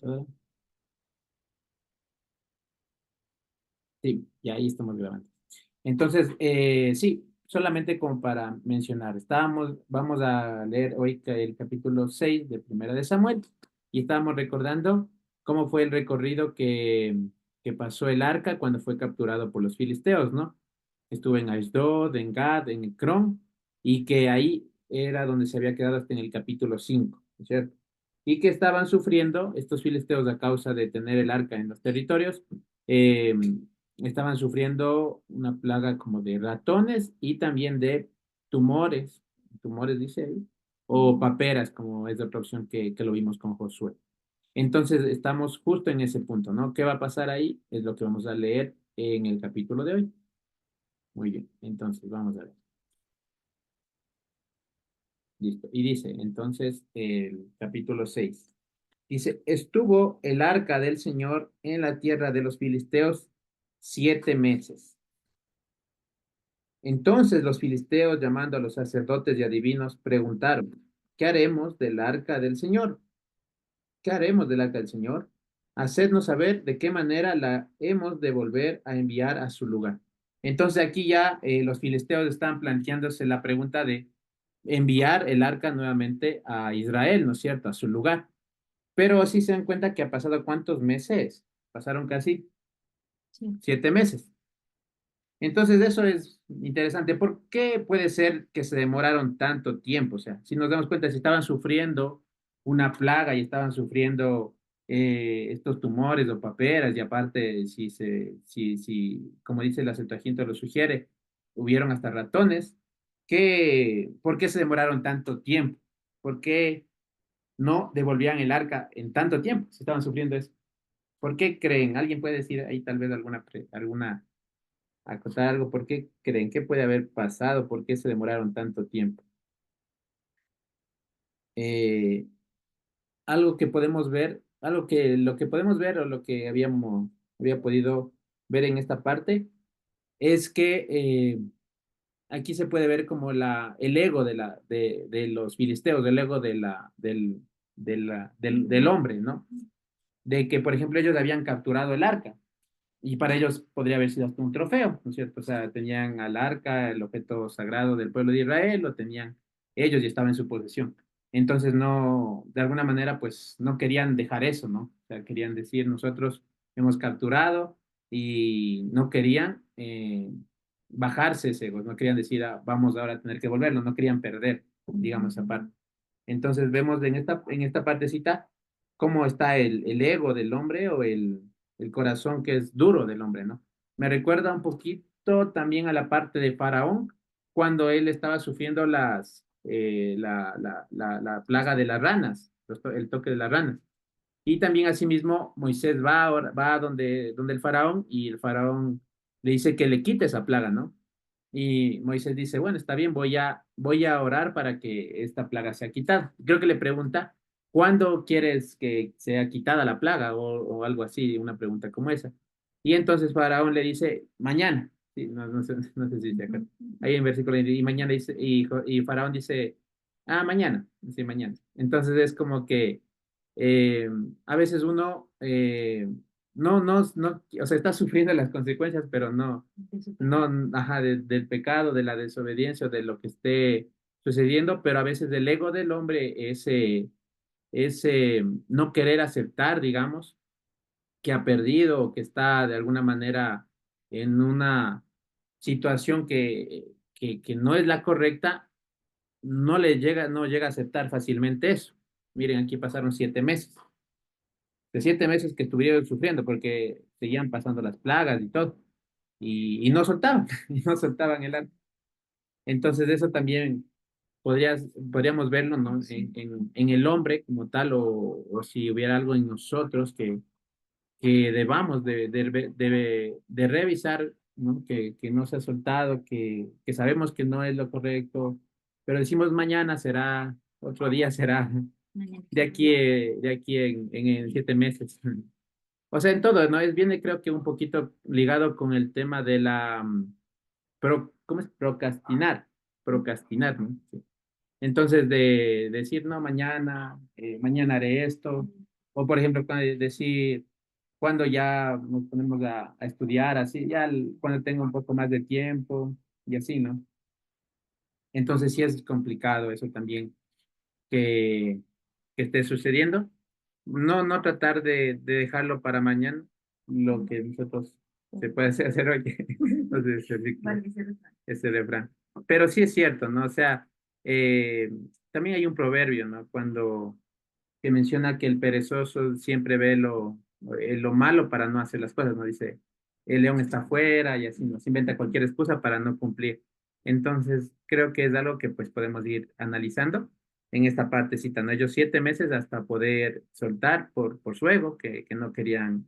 computadora. Sí, y ahí estamos grabando. Entonces, sí, solamente como para mencionar, vamos a leer hoy el capítulo 6 de Primera de Samuel y estábamos recordando cómo fue el recorrido que pasó el arca cuando fue capturado por los filisteos, ¿no? Estuvo en Ashdod, en Gad, en Ecrón, y que ahí era donde se había quedado hasta en el capítulo 5, ¿no es cierto? Y que estaban sufriendo estos filisteos a causa de tener el arca en los territorios. eh, Estaban sufriendo una plaga como de ratones y también de tumores, tumores dice ahí, o paperas, como es la otra opción que lo vimos con Josué. Entonces estamos justo en ese punto, ¿no? ¿Qué va a pasar ahí? Es lo que vamos a leer en el capítulo de hoy. Muy bien, entonces vamos a ver. Listo. Y dice, entonces, el capítulo 6. Dice, estuvo el arca del Señor en la tierra de los filisteos 7 meses. Entonces los filisteos, llamando a los sacerdotes y adivinos, preguntaron, ¿qué haremos del arca del Señor? ¿Qué haremos del arca del Señor? Hacednos saber de qué manera la hemos de volver a enviar a su lugar. Entonces aquí ya los filisteos están planteándose la pregunta de enviar el arca nuevamente a Israel, ¿no es cierto? A su lugar. Pero sí se dan cuenta que ha pasado ¿cuántos meses? Pasaron casi 7 meses. Entonces, eso es interesante. ¿Por qué puede ser que se demoraron tanto tiempo? O sea, si nos damos cuenta, si estaban sufriendo una plaga y estaban sufriendo estos tumores o paperas, y aparte, como dice la Septuaginta lo sugiere, hubieron hasta ratones, ¿por qué se demoraron tanto tiempo? ¿Por qué no devolvían el arca en tanto tiempo? Si estaban sufriendo eso. ¿Por qué creen? ¿Alguien puede decir ahí tal vez alguna acotar algo? ¿Por qué creen que puede haber pasado? ¿Por qué se demoraron tanto tiempo? Eh, Algo que podemos ver, lo que podemos ver o lo que había podido ver en esta parte es que aquí se puede ver como el ego de los filisteos, el ego del hombre, ¿no? De que, por ejemplo, ellos habían capturado el arca. Y para ellos podría haber sido hasta un trofeo, ¿no es cierto? O sea, tenían al arca, el objeto sagrado del pueblo de Israel, lo tenían ellos y estaba en su posesión. Entonces, no, de alguna manera, pues no querían dejar eso, ¿no? O sea, querían decir, nosotros hemos capturado y no querían bajarse ese ego, no querían decir, "Ah, vamos ahora a tener que volverlo", no querían perder, digamos, esa parte. Entonces, vemos en esta partecita cómo está el ego del hombre o el corazón que es duro del hombre, ¿no? Me recuerda un poquito también a la parte de Faraón, cuando él estaba sufriendo la plaga de las ranas, el toque de las ranas. Y también asimismo Moisés va donde el faraón y el faraón le dice que le quite esa plaga, ¿no? Y Moisés dice, bueno, está bien, voy a orar para que esta plaga sea quitada. Creo que le pregunta, ¿cuándo quieres que sea quitada la plaga? O algo así, una pregunta como esa. Y entonces Faraón le dice, mañana. Sí, no sé si se acuerda. Ahí en versículo, y mañana dice, y Faraón dice, mañana. Sí, mañana. Entonces es como que eh, a veces uno no, o sea, está sufriendo las consecuencias, pero no, ajá, del pecado, de la desobediencia, o de lo que esté sucediendo, pero a veces el ego del hombre ese no querer aceptar, digamos, que ha perdido o que está de alguna manera en una situación que no es la correcta, no llega a aceptar fácilmente eso. Miren, aquí pasaron 7 meses. De 7 meses que estuvieron sufriendo porque seguían pasando las plagas y todo. Y no soltaban, y no soltaban el arco. Entonces eso también podríamos verlo, ¿no? En el hombre como tal, o si hubiera algo en nosotros que debamos de revisar, ¿no? Que no se ha soltado, que sabemos que no es lo correcto, pero decimos mañana será, otro día será, de aquí en 7 meses. O sea, en todo, ¿no? Viene creo que un poquito ligado con el tema de ¿cómo es? Procrastinar, ¿no? Sí. Entonces, de decir, no, mañana haré esto, O por ejemplo, decir, cuando ya nos ponemos a estudiar, así, ya cuando tengo un poco más de tiempo y así, ¿no? Entonces sí es complicado eso también que, que esté sucediendo. No tratar de dejarlo para mañana, lo que nosotros se puede hacer hoy. Entonces, ese refrán. Pero sí es cierto, ¿no? O sea, también hay un proverbio, ¿no? Cuando que menciona que el perezoso siempre ve lo malo para no hacer las cosas, ¿no? Dice, el león está afuera y así, nos inventa cualquier excusa para no cumplir. Entonces, creo que es algo que pues podemos ir analizando en esta partecita, ¿no? Ellos 7 meses hasta poder soltar por su ego, que no querían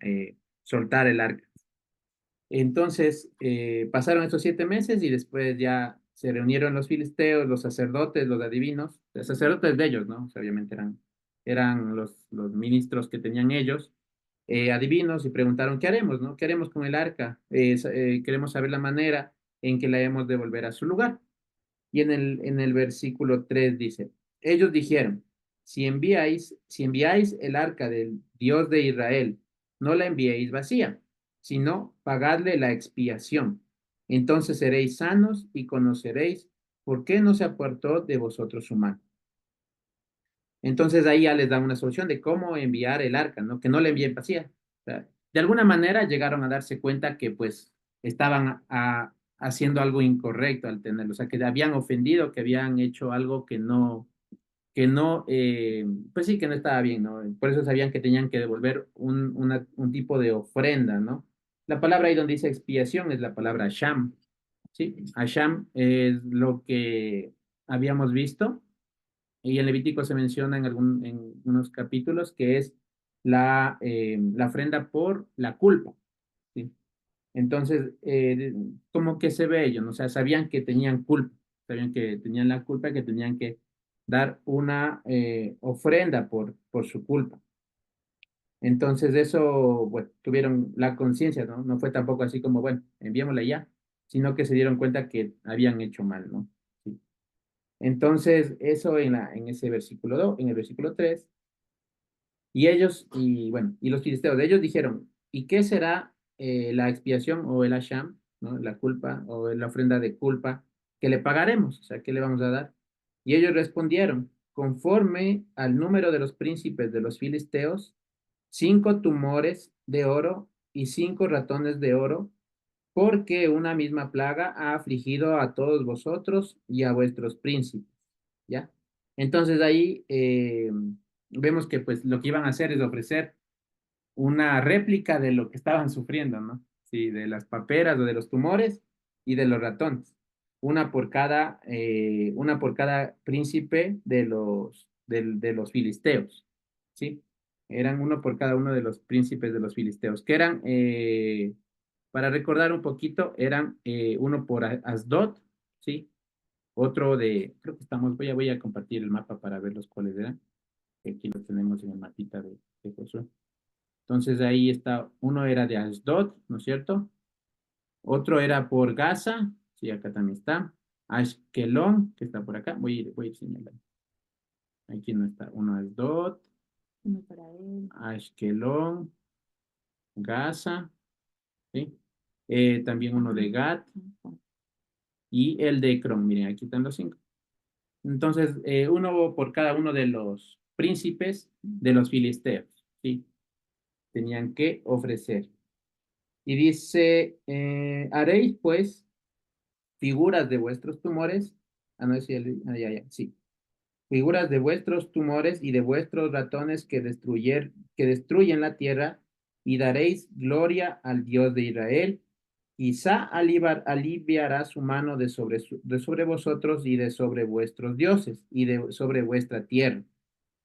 soltar el arca. Entonces, pasaron estos 7 meses y después ya se reunieron los filisteos, los sacerdotes, los adivinos, los sacerdotes de ellos, ¿no? O sea, obviamente eran los ministros que tenían ellos, adivinos, y preguntaron, ¿qué haremos, no? ¿Qué haremos con el arca? Queremos saber la manera en que la hemos de volver a su lugar. Y en el versículo 3 dice, ellos dijeron, si enviáis el arca del Dios de Israel, no la enviéis vacía, sino pagadle la expiación. Entonces seréis sanos y conoceréis por qué no se apartó de vosotros su mano. Entonces ahí ya les da una solución de cómo enviar el arca, ¿no? Que no la envíen vacía. O sea, de alguna manera llegaron a darse cuenta que pues estaban haciendo algo incorrecto al tenerlo, o sea, que habían ofendido, que habían hecho algo pues sí, que no estaba bien, ¿no? Por eso sabían que tenían que devolver un tipo de ofrenda, ¿no? La palabra ahí donde dice expiación es la palabra sham, ¿sí? Asham es lo que habíamos visto y en Levítico se menciona en unos capítulos que es la ofrenda por la culpa, ¿sí? Entonces, como que se ve ello, ¿no? O sea, sabían que tenían culpa, sabían que tenían la culpa, que tenían que dar una ofrenda por su culpa. Entonces, eso, bueno, tuvieron la conciencia, ¿no? No fue tampoco así como, bueno, enviémosla ya, sino que se dieron cuenta que habían hecho mal, ¿no? Sí. Entonces, eso en ese versículo 2, en el versículo 3. Y los filisteos de ellos dijeron, ¿y qué será la expiación o el asham, ¿no? La culpa o la ofrenda de culpa que le pagaremos? O sea, ¿qué le vamos a dar? Y ellos respondieron, conforme al número de los príncipes de los filisteos, 5 tumores de oro y 5 ratones de oro, porque una misma plaga ha afligido a todos vosotros y a vuestros príncipes. ¿Ya? Entonces ahí vemos que pues lo que iban a hacer es ofrecer una réplica de lo que estaban sufriendo, ¿no? Sí, de las paperas o de los tumores y de los ratones. Una por cada príncipe de los filisteos, ¿sí? Eran uno por cada uno de los príncipes de los filisteos, que eran, para recordar un poquito, eran uno por Asdod, ¿sí? Otro creo que voy a compartir el mapa para ver los cuáles eran, que aquí lo tenemos en el mapita de Josué. Entonces ahí está, uno era de Asdod, ¿no es cierto? Otro era por Gaza, sí, acá también está. Ashkelon, que está por acá, voy a señalar. Aquí no está, uno Asdod, uno para él. Ashkelon, Gaza, ¿sí? También uno de Gat y el de Ekron, miren, aquí están los 5. Entonces, uno por cada uno de los príncipes de los filisteos, ¿sí? Tenían que ofrecer. Y dice, haréis pues figuras de vuestros tumores. No, sí, sí. Figuras de vuestros tumores y de vuestros ratones que destruyen la tierra, y daréis gloria al Dios de Israel. Quizá aliviará su mano de sobre vosotros y de sobre vuestros dioses y de sobre vuestra tierra.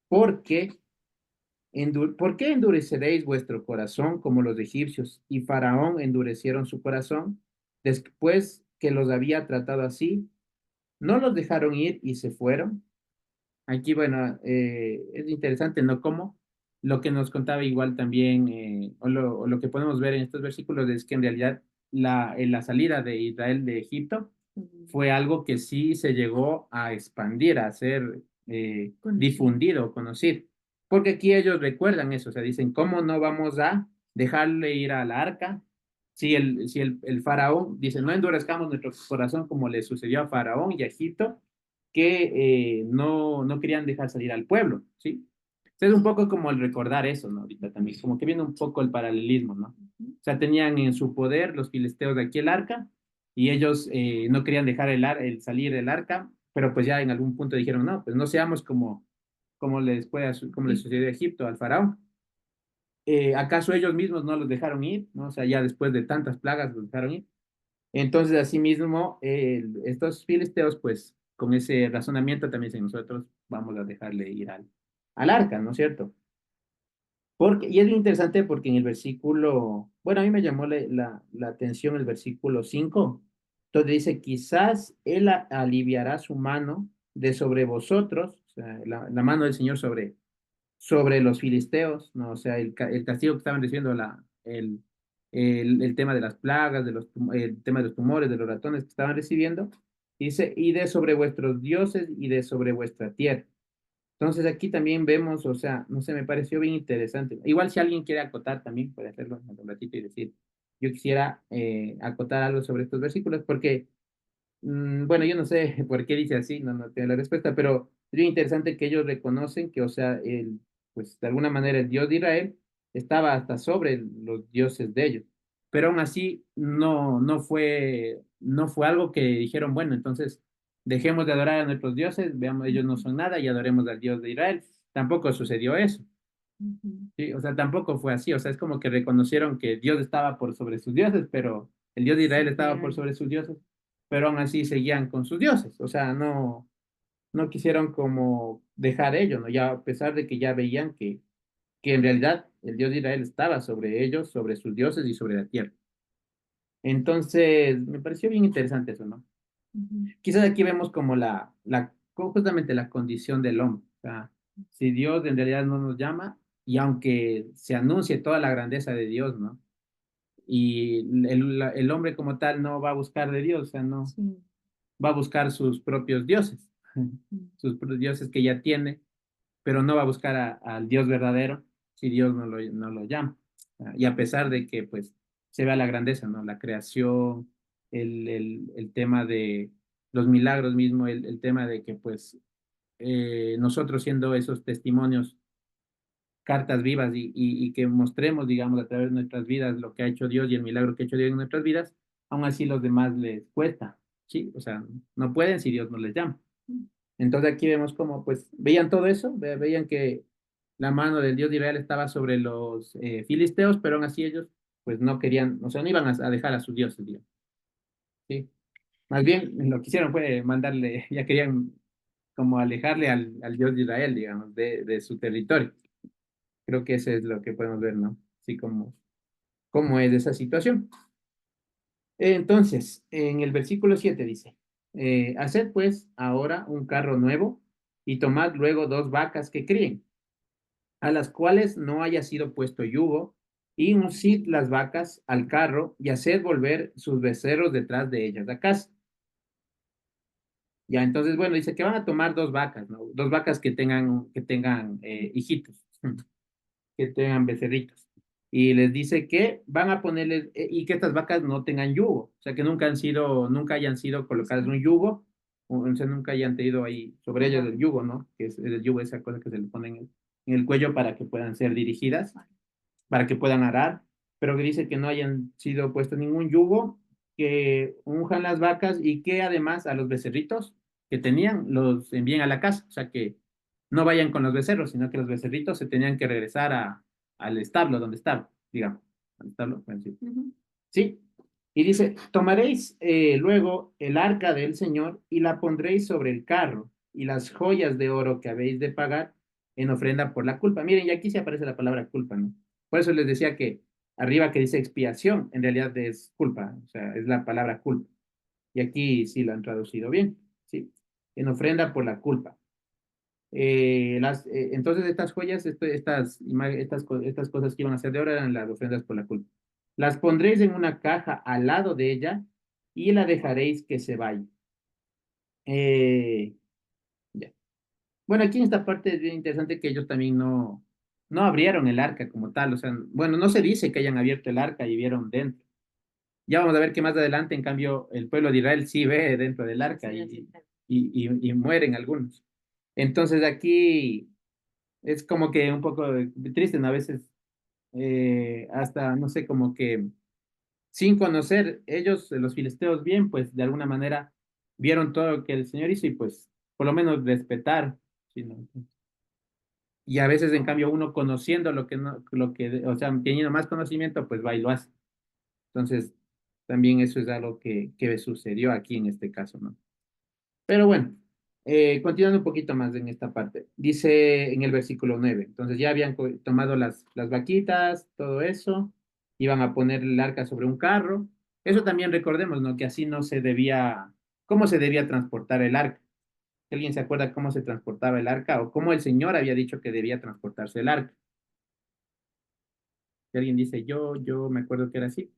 Porque ¿Por qué endureceréis vuestro corazón como los egipcios y Faraón endurecieron su corazón después que los había tratado así? ¿No los dejaron ir y se fueron? Aquí, bueno, es interesante, ¿no? Como lo que nos contaba igual también, o lo que podemos ver en estos versículos es que en realidad la salida de Israel de Egipto fue algo que sí se llegó a expandir, a ser difundido, conocido. Porque aquí ellos recuerdan eso, o sea, dicen, ¿cómo no vamos a dejarle ir al arca? Si el faraón dice, no endurezcamos nuestro corazón como le sucedió a Faraón y a Egipto, que no querían dejar salir al pueblo, ¿sí? Es un poco como el recordar eso, ¿no? Ahorita también, como que viene un poco el paralelismo, ¿no? O sea, tenían en su poder los filisteos de aquí el arca y ellos no querían dejar el salir el arca, pero pues ya en algún punto dijeron, no, pues no seamos como les sucedió a Egipto, al faraón. ¿Acaso ellos mismos no los dejaron ir? ¿No? O sea, ya después de tantas plagas los dejaron ir. Entonces, asimismo, estos filisteos, pues, con ese razonamiento también si nosotros vamos a dejarle ir al arca, ¿no es cierto? Y es bien interesante porque en el versículo, bueno, a mí me llamó la atención el versículo 5 donde dice, quizás él aliviará su mano de sobre vosotros, o sea, la mano del Señor sobre los filisteos, ¿no? O sea, el castigo que estaban recibiendo, el tema de las plagas, el tema de los tumores, de los ratones que estaban recibiendo, dice, y de sobre vuestros dioses y de sobre vuestra tierra. Entonces aquí también vemos, o sea, no sé, me pareció bien interesante. Igual si alguien quiere acotar también puede hacerlo en un ratito y decir, yo quisiera acotar algo sobre estos versículos, porque bueno, yo no sé por qué dice así, no tengo la respuesta, pero es bien interesante que ellos reconocen que, o sea, pues de alguna manera el Dios de Israel estaba hasta sobre los dioses de ellos, pero aún así no fue algo que dijeron, bueno, entonces dejemos de adorar a nuestros dioses, veamos, ellos no son nada y adoremos al Dios de Israel. Tampoco sucedió eso. Sí, o sea, tampoco fue así, o sea, es como que reconocieron que Dios estaba por sobre sus dioses, pero el Dios de Israel estaba por sobre sus dioses, pero aún así seguían con sus dioses, o sea, no quisieron como dejar ello, ¿no? Ya a pesar de que ya veían que en realidad el Dios de Israel estaba sobre ellos, sobre sus dioses y sobre la tierra. Entonces, me pareció bien interesante eso, ¿no? Quizás aquí vemos como justamente la condición del hombre. O sea, si Dios en realidad no nos llama, y aunque se anuncie toda la grandeza de Dios, ¿no? Y el hombre como tal no va a buscar de Dios, o sea, no va a buscar sus propios dioses, sus propios dioses que ya tiene, pero no va a buscar al Dios verdadero si Dios no lo llama. Y a pesar de que, pues, se vea la grandeza, ¿no? La creación, el tema de los milagros mismo, el tema de que, pues, nosotros siendo esos testimonios, cartas vivas y que mostremos, digamos, a través de nuestras vidas lo que ha hecho Dios y el milagro que ha hecho Dios en nuestras vidas, aún así los demás les cuesta, ¿sí? O sea, no pueden si Dios no les llama. Entonces aquí vemos cómo, pues, veían todo eso, veían que la mano del Dios de Israel estaba sobre los filisteos, pero aún así ellos, pues, no querían, o sea, no iban a dejar a sus dioses, digamos, ¿sí? Más bien, lo que hicieron fue mandarle, ya querían como alejarle al Dios de Israel, digamos, de su territorio. Creo que eso es lo que podemos ver, ¿no? Así como es esa situación. Entonces, en el versículo 7 dice, haced pues ahora un carro nuevo y tomad luego 2 vacas que críen, a las cuales no haya sido puesto yugo, y uncid las vacas al carro y haced volver sus becerros detrás de ellas a casa. Ya, entonces, bueno, dice que van a tomar 2 vacas, ¿no? 2 vacas que tengan hijitos, que tengan becerritos. Y les dice que van a ponerles, y que estas vacas no tengan yugo, o sea, que nunca hayan sido colocadas en un yugo, o sea, nunca hayan tenido ahí sobre ellas el yugo, ¿no? Que es el yugo, esa cosa que se le pone en el cuello para que puedan ser dirigidas, para que puedan arar, pero que dice que no hayan sido puesto ningún yugo, que unjan las vacas y que además a los becerritos que tenían los envíen a la casa, o sea, que no vayan con los becerros, sino que los becerritos se tenían que regresar al establo donde estaban, digamos, al establo, bueno, sí. Sí, y dice, tomaréis luego el arca del Señor y la pondréis sobre el carro y las joyas de oro que habéis de pagar en ofrenda por la culpa. Miren, y aquí se aparece la palabra culpa, ¿no? Por eso les decía que arriba que dice expiación, en realidad es culpa, o sea, es la palabra culpa. Y aquí sí lo han traducido bien, ¿sí? En ofrenda por la culpa. Entonces estas joyas, estas cosas que iban a ser de oro eran las ofrendas por la culpa. Las pondréis en una caja al lado de ella y la dejaréis que se vaya. Ya. Bueno, aquí en esta parte es bien interesante que ellos también no abrieron el arca como tal, o sea, bueno, no se dice que hayan abierto el arca y vieron dentro. Ya vamos a ver que más adelante, en cambio, el pueblo de Israel sí ve dentro del arca y mueren algunos. Entonces aquí es como que un poco triste, ¿no? A veces hasta, no sé, como que sin conocer ellos, los filisteos bien, pues de alguna manera vieron todo lo que el Señor hizo y pues por lo menos respetar, ¿sí, no? Y a veces, en cambio, uno conociendo lo que no, o sea, teniendo más conocimiento, pues va y lo hace. Entonces, también eso es algo que sucedió aquí en este caso, ¿no? Pero bueno, continuando un poquito más en esta parte. Dice en el versículo 9, entonces ya habían tomado las vaquitas, todo eso, iban a poner el arca sobre un carro. Eso también recordemos, ¿no? Que así no se debía, ¿cómo se debía transportar el arca? ¿Alguien se acuerda cómo se transportaba el arca o cómo el Señor había dicho que debía transportarse el arca? Si alguien dice yo me acuerdo que era así.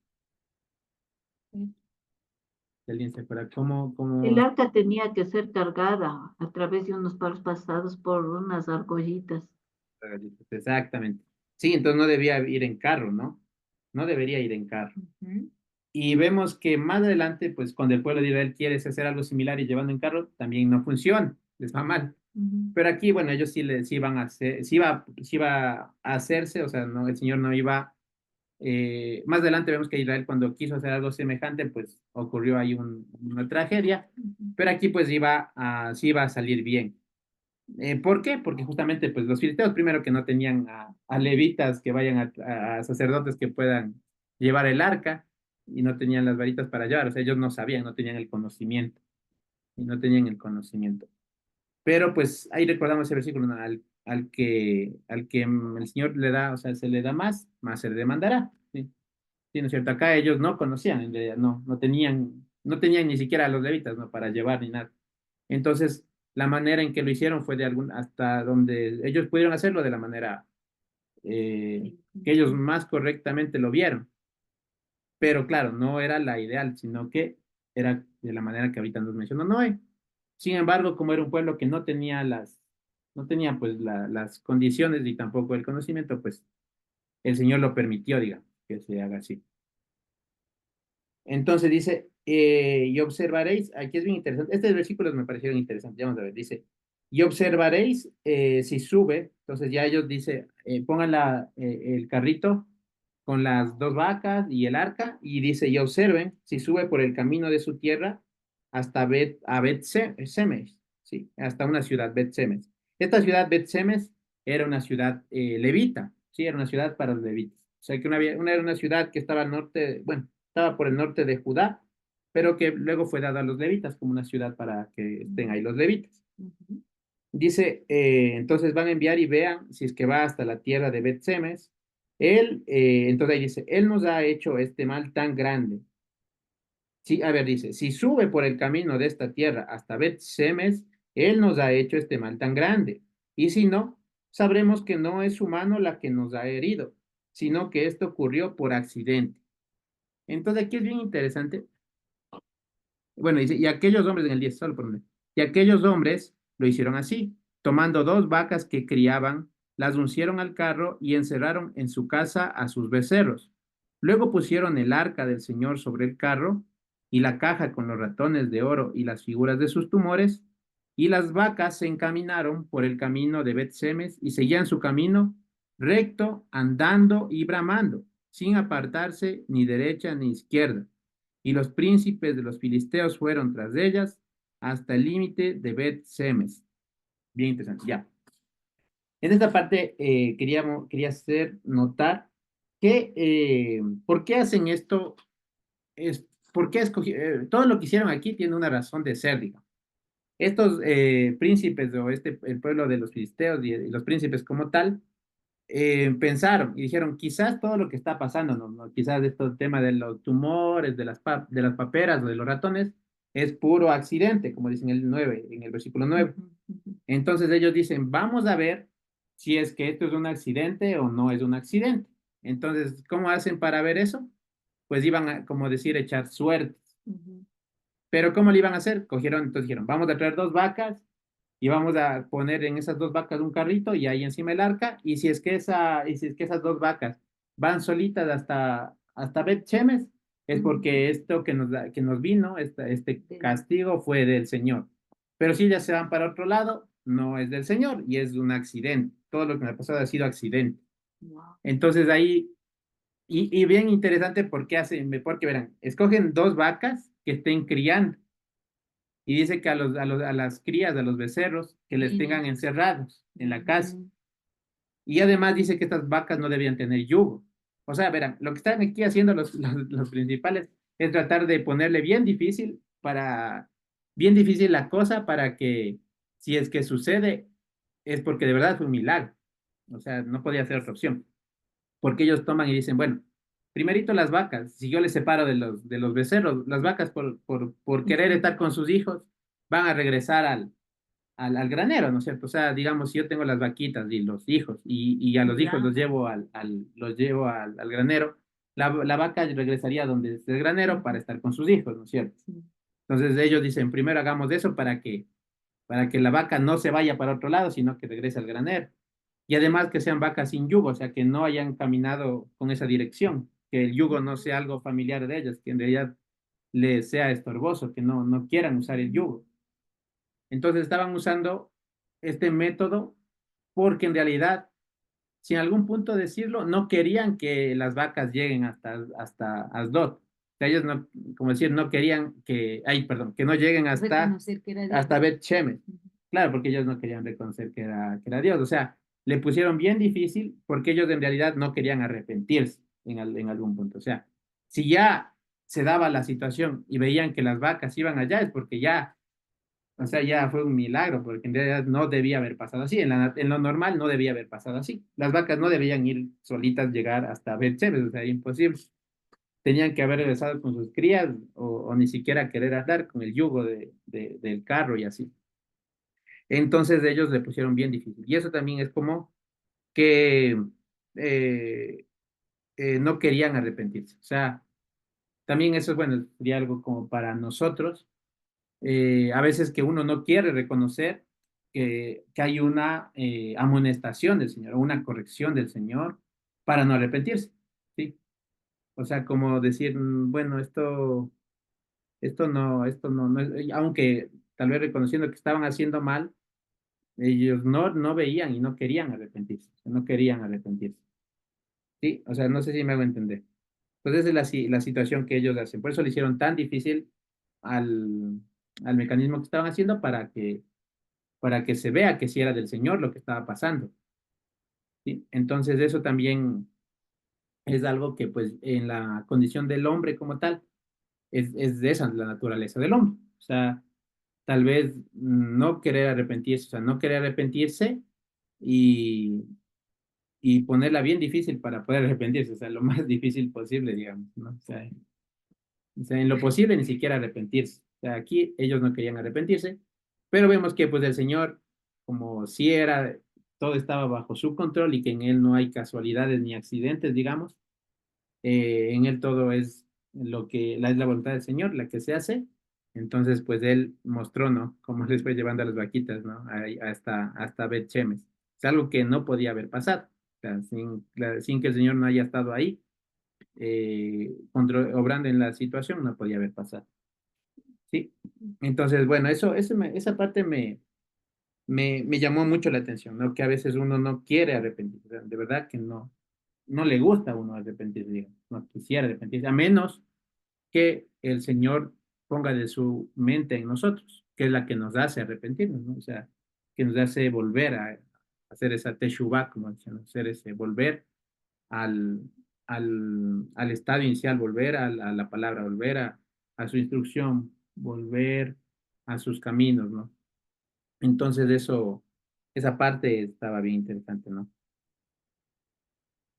Si alguien se acuerda El cómo arca tenía que ser cargada a través de unos palos pasados por unas argollitas. exactamente. Sí, entonces no debía ir en carro, ¿no? No debería ir en carro. Ujú, Y vemos que más adelante, pues cuando el pueblo de Israel quiere hacer algo similar y llevando en carro, también no funciona, les va mal. ujú. Pero aquí, bueno, ellos sí iban a hacer, sí iba a hacerse, o sea, no, el Señor no iba. Más adelante vemos que Israel cuando quiso hacer algo semejante, pues ocurrió ahí una tragedia, pero aquí pues sí iba a salir bien. ¿Por qué? Porque justamente pues los filisteos primero que no tenían a levitas que vayan a sacerdotes que puedan llevar el arca y no tenían las varitas para llevar, o sea, ellos no sabían, no tenían el conocimiento y no tenían el conocimiento. Pero pues ahí recordamos ese versículo, ¿no? Al que el Señor le da, o sea, se le da más se le demandará, ¿sí? Sí, ¿no es cierto? Acá ellos no conocían, en realidad, no tenían ni siquiera a los levitas, ¿no? Para llevar ni nada. Entonces, la manera en que lo hicieron fue hasta donde ellos pudieron hacerlo de la manera que ellos más correctamente lo vieron. Pero claro, no era la ideal, sino que era de la manera que ahorita nos mencionó Noé. Sin embargo, como era un pueblo que no tenía pues las condiciones y tampoco el conocimiento, pues el Señor lo permitió, digamos, que se haga así. Entonces dice, y observaréis, aquí es bien interesante, estos versículos me parecieron interesantes, ya vamos a ver, dice, y observaréis si sube, entonces ya ellos dice, pongan el carrito con las dos vacas y el arca, y dice, y observen si sube por el camino de su tierra hasta Bet-Semes, sí, hasta una ciudad, Bet-Semes. Esta ciudad, Bet-Semes, era una ciudad levita, sí, era una ciudad para los levitas. O sea, que era una ciudad que estaba al norte, bueno, estaba por el norte de Judá, pero que luego fue dada a los levitas como una ciudad para que estén ahí los levitas. Ujú. Dice, entonces van a enviar y vean si es que va hasta la tierra de Bet-Semes. Entonces ahí dice, Él nos ha hecho este mal tan grande. Sí, a ver, dice, si sube por el camino de esta tierra hasta Bet-Semes, Él nos ha hecho este mal tan grande. Y si no, sabremos que no es su mano la que nos ha herido, sino que esto ocurrió por accidente. Entonces aquí es bien interesante. Bueno, dice, y aquellos hombres en el 10 solo por un y aquellos hombres lo hicieron así, tomando dos vacas que criaban, las uncieron al carro y encerraron en su casa a sus becerros. Luego pusieron el arca del Señor sobre el carro y la caja con los ratones de oro y las figuras de sus tumores, y las vacas se encaminaron por el camino de Bet-Semes y seguían su camino recto, andando y bramando, sin apartarse ni derecha ni izquierda, y los príncipes de los filisteos fueron tras ellas hasta el límite de Bet-Semes. Bien interesante, ya. En esta parte quería hacer notar que, ¿por qué hacen esto? ¿Por qué todo lo que hicieron aquí tiene una razón de ser, digamos. Estos príncipes o el pueblo de los filisteos y los príncipes como tal, pensaron y dijeron, quizás todo lo que está pasando, ¿no? Quizás esto tema de los tumores, de las paperas o de los ratones, es puro accidente, como dicen en el versículo 9. Ujú, ujú. Entonces ellos dicen, vamos a ver si es que esto es un accidente o no es un accidente. Entonces, ¿cómo hacen para ver eso? Pues iban a, como decir, echar suerte. Ujú. Pero ¿cómo lo iban a hacer? Entonces dijeron, vamos a traer dos vacas y vamos a poner en esas dos vacas un carrito y ahí encima el arca, y si es que esas dos vacas van solitas hasta Bet Shemesh, es Ujú. porque esto que nos vino, este Del- castigo fue del Señor. Pero si ya se van para otro lado, no es del Señor y es un accidente. Todo lo que me ha pasado ha sido accidente. wow. Entonces ahí, y bien interesante porque verán, escogen dos vacas que estén criando y dice que a las crías, a los becerros, que les tengan encerrados en la casa. Ujú. Y además dice que estas vacas no debían tener yugo. O sea, verán, lo que están aquí haciendo los principales es tratar de ponerle bien difícil la cosa para que si es que sucede, es porque de verdad fue un milagro. O sea, no podía ser otra opción. Porque ellos toman y dicen, bueno, primerito las vacas, si yo les separo de los becerros, las vacas por querer Ujú. estar con sus hijos, van a regresar al granero, ¿no es cierto? O sea, digamos, si yo tengo las vaquitas y los hijos, y a los hijos Ya. los llevo al granero, la vaca regresaría donde es el granero para Ujú. estar con sus hijos, ¿no es cierto? Sí. Entonces ellos dicen, primero hagamos eso para que la vaca no se vaya para otro lado, sino que regrese al granero. Y además que sean vacas sin yugo, o sea, que no hayan caminado con esa dirección, que el yugo no sea algo familiar de ellas, que en realidad les sea estorboso, que no quieran usar el Ujú. yugo. Entonces estaban usando este método porque en realidad, sin algún punto decirlo, no querían que las vacas lleguen hasta Asdod. O sea, ellos no, como decir, no querían perdón, que no lleguen Reconocer que era Dios. hasta Bet Shemesh. Ujú. Claro, porque ellos no querían reconocer que era Dios. O sea, le pusieron bien difícil porque ellos en realidad no querían arrepentirse en algún punto. O sea, si ya se daba la situación y veían que las vacas iban allá, es porque ya, o sea, ya fue un milagro, porque en realidad no debía haber pasado así. En lo normal no debía haber pasado así. Las vacas no debían ir solitas, llegar hasta Bersebes, o sea, imposible. Tenían que haber regresado con sus crías o ni siquiera querer andar con el yugo del carro y así. Entonces ellos le pusieron bien difícil. Y eso también es como que eh, no querían arrepentirse. O sea, también eso, bueno, sería algo como para nosotros a veces que uno no quiere reconocer que hay una amonestación del Señor, o una corrección del Señor para no arrepentirse, ¿sí? O sea, como decir, bueno, no es, aunque tal vez reconociendo que estaban haciendo mal, ellos no veían y no querían arrepentirse, no querían arrepentirse, ¿sí? O sea, no sé si me hago entender. Entonces, esa es la situación que ellos hacen. Por eso le hicieron tan difícil al, al mecanismo que estaban haciendo para que se vea que sí era del Señor lo que estaba pasando, ¿sí? Entonces eso también es algo que pues en la condición del hombre como tal, es de esa la naturaleza del hombre. O sea, tal vez no querer arrepentirse, o sea, no querer arrepentirse y, y ponerla bien difícil para poder arrepentirse, o sea, lo más difícil posible, digamos, ¿no? O sea, en lo posible ni siquiera arrepentirse. O sea, aquí ellos no querían arrepentirse, pero vemos que pues el Señor, como si era, todo estaba bajo su control y que en Él no hay casualidades ni accidentes, digamos, en Él todo es es la voluntad del Señor, la que se hace. Entonces, pues Él mostró, ¿no? Cómo les fue llevando a las vaquitas, ¿no? Hasta Bet Shemesh. Es algo que no podía haber pasado. O sea, sin que el Señor no haya estado ahí, obrando en la situación, no podía haber pasado. Sí. Entonces, bueno, esa parte me llamó mucho la atención, ¿no? Que a veces uno no quiere arrepentirse, o sea, de verdad que no le gusta a uno arrepentirse, digamos, no quisiera arrepentirse, a menos que el Señor ponga de su mente en nosotros, que es la que nos hace arrepentirnos, ¿no? O sea, que nos hace volver a hacer esa teshuvah, como dicen, hacer ese volver al, al estado inicial, volver a la palabra, volver a su instrucción, volver a sus caminos, ¿no? Entonces esa parte estaba bien interesante, ¿no?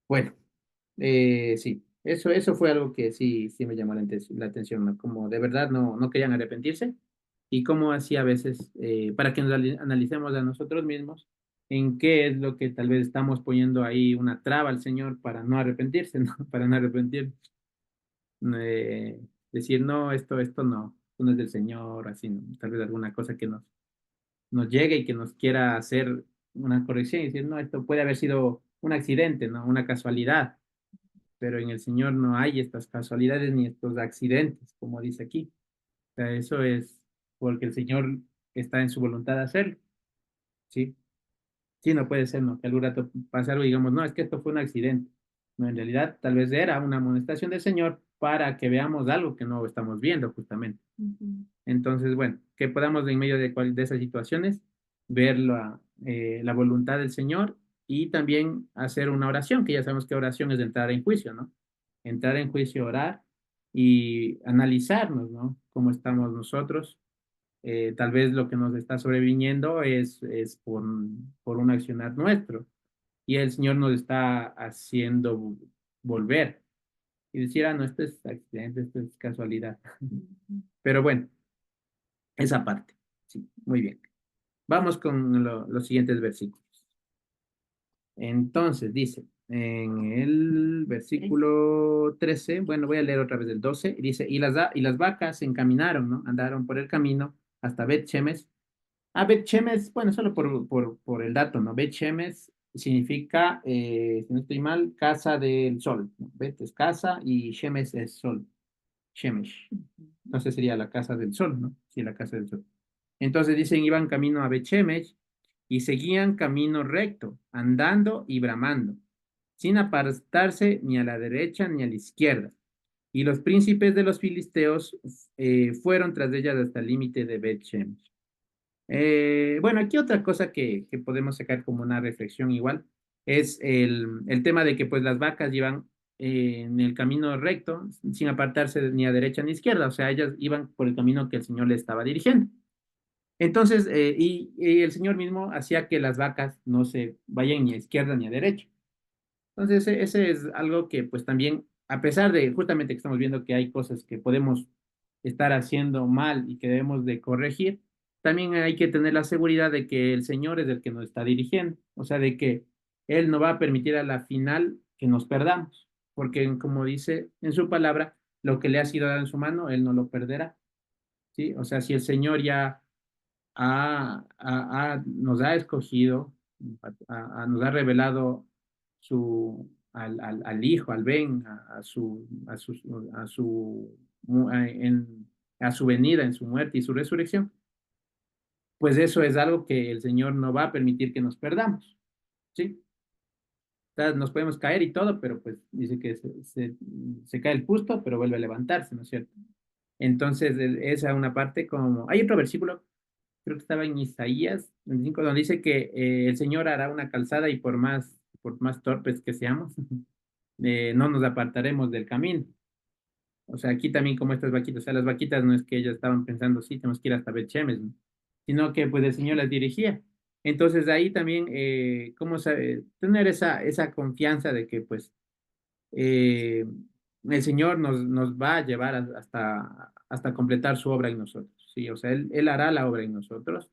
Bueno, sí, eso fue algo que sí me llamó la atención, ¿no? Como de verdad no querían arrepentirse y cómo así a veces, para que nos analicemos a nosotros mismos, en qué es lo que tal vez estamos poniendo ahí una traba al Señor para no arrepentirse, ¿no? Para no arrepentir, decir, no, esto no es del Señor, así, ¿no? Tal vez alguna cosa que nos nos llegue y que nos quiera hacer una corrección y decir, no, esto puede haber sido un accidente, ¿no? Una casualidad, pero en el Señor no hay estas casualidades ni estos accidentes, como dice aquí. O sea, eso es porque el Señor está en su voluntad de hacerlo, ¿sí? Sí, no puede ser, ¿no? Que algún rato pase algo y digamos, no, es que esto fue un accidente. No, en realidad, tal vez era una amonestación del Señor para que veamos algo que no estamos viendo, justamente. Ujú. Entonces, bueno, que podamos en medio de esas situaciones ver la voluntad del Señor y también hacer una oración, que ya sabemos que oración es entrar en juicio, ¿no? Entrar en juicio, orar y analizarnos, ¿no? Cómo estamos nosotros. Tal vez lo que nos está sobreviniendo es por un accionar nuestro y el Señor nos está haciendo volver y decir, ah, no, esto es accidente, esto es casualidad. Ujú. Pero bueno, esa parte. Sí, muy bien. Vamos con los siguientes versículos. Entonces, dice, en el Es- versículo 13, bueno, voy a leer otra vez el 12, y dice, y las vacas se encaminaron, ¿no? Andaron por el camino hasta Bet Shemesh. Ah, Bet Shemesh, bueno, solo por el dato, ¿no? Bet Shemesh significa, si no estoy mal, casa del sol, ¿no? Bet es casa y Shemesh es sol, Shemesh. Entonces sería la casa del sol, ¿no? Sí, la casa del sol. Entonces dicen, iban camino a Bechemesh y seguían camino recto, andando y bramando, sin apartarse ni a la derecha ni a la izquierda. Y los príncipes de los filisteos fueron tras ellas hasta el límite de Bechemesh. Bueno, aquí otra cosa que podemos sacar como una reflexión igual es el tema de que pues las vacas iban en el camino recto sin apartarse ni a derecha ni a izquierda, o sea, ellas iban por el camino que el Señor le estaba dirigiendo. Entonces, y el Señor mismo hacía que las vacas no se vayan ni a izquierda ni a derecha. Entonces, ese es algo que pues también, a pesar de justamente que estamos viendo que hay cosas que podemos estar haciendo mal y que debemos de corregir, también hay que tener la seguridad de que el Señor es el que nos está dirigiendo, o sea, de que Él no va a permitir a la final que nos perdamos, porque como dice en su palabra, lo que le ha sido dado en su mano, Él no lo perderá, ¿sí? O sea, si el Señor ya nos ha escogido, nos ha revelado al Hijo, al Ben, a su venida, en su muerte y su resurrección, pues eso es algo que el Señor no va a permitir que nos perdamos, ¿sí? O sea, nos podemos caer y todo, pero pues dice que se cae el justo, pero vuelve a levantarse, ¿no es cierto? Entonces, esa es una parte como... Hay otro versículo creo que estaba en Isaías 25, donde dice que el Señor hará una calzada y por más torpes que seamos, no nos apartaremos del camino. O sea, aquí también como estas vaquitas, o sea, las vaquitas no es que ellas estaban pensando, sí, tenemos que ir hasta Bet-Shemesh, ¿no? Sino que pues el Señor las dirigía. Entonces ahí también, ¿cómo tener esa confianza de que pues eh, el Señor nos va a llevar hasta completar su obra en nosotros, ¿sí? O sea, Él hará la obra en nosotros.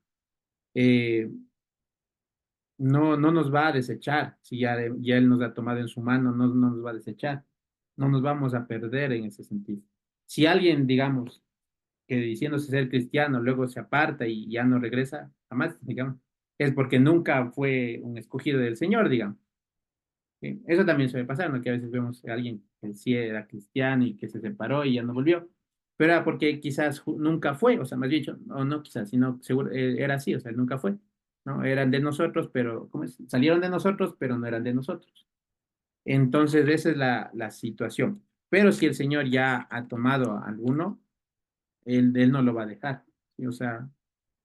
eh, no nos va a desechar, si ya Él nos ha tomado en su mano, no nos va a desechar, no nos vamos a perder en ese sentido. Si alguien, digamos, que diciéndose ser cristiano, luego se aparta y ya no regresa, jamás, digamos, es porque nunca fue un escogido del Señor, digamos. ¿Sí? Eso también suele pasar, ¿no? Que a veces vemos a alguien que sí era cristiano y que se separó y ya no volvió, pero era porque quizás nunca fue, o sea, más bien dicho, o no quizás, sino seguro era así, o sea, él nunca fue, ¿no? Eran de nosotros, pero, ¿cómo es? Salieron de nosotros, pero no eran de nosotros. Entonces, esa es la situación. Pero si el Señor ya ha tomado a alguno, él no lo va a dejar, ¿sí? O sea,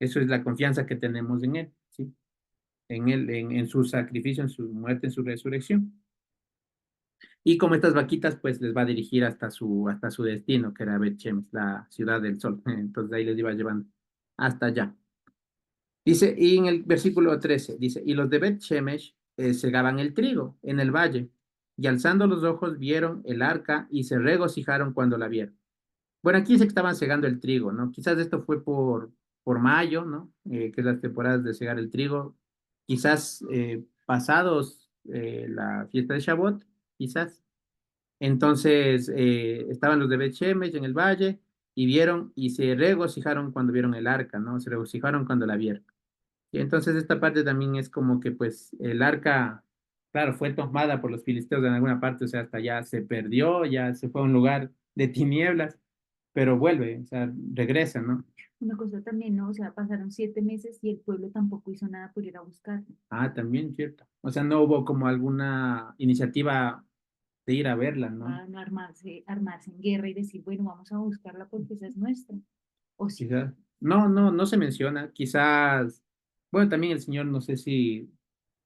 eso es la confianza que tenemos en Él, ¿sí? En Él, en su sacrificio, en su muerte, en su resurrección. Y como estas vaquitas, pues les va a dirigir hasta su destino, que era Bet-Shemesh, la ciudad del sol. Entonces ahí les iba llevando hasta allá. Dice, y en el versículo 13, dice, y los de Bet-Shemesh segaban el trigo en el valle, y alzando los ojos vieron el arca y se regocijaron cuando la vieron. Bueno, aquí dice que estaban segando el trigo, ¿no? Quizás esto fue por mayo, ¿no? Que es las temporadas de segar el trigo. Quizás pasados la fiesta de Shavuot, quizás. Entonces estaban los de Bet-Shemesh en el valle y vieron y se regocijaron cuando vieron el arca, ¿no? Se regocijaron cuando la vieron. Y entonces esta parte también es como que pues el arca, claro, fue tomada por los filisteos en alguna parte, o sea, hasta ya se perdió, ya se fue a un lugar de tinieblas, pero vuelve, o sea, regresa, ¿no? Una cosa también, ¿no? O sea, pasaron 7 meses y el pueblo tampoco hizo nada por ir a buscarlo. Ah, también, cierto. O sea, no hubo como alguna iniciativa de ir a verla, ¿no? A no armarse en guerra y decir, bueno, vamos a buscarla porque esa es nuestra. O sí. Quizás. No, no, no se menciona. Quizás, bueno, también el Señor no sé si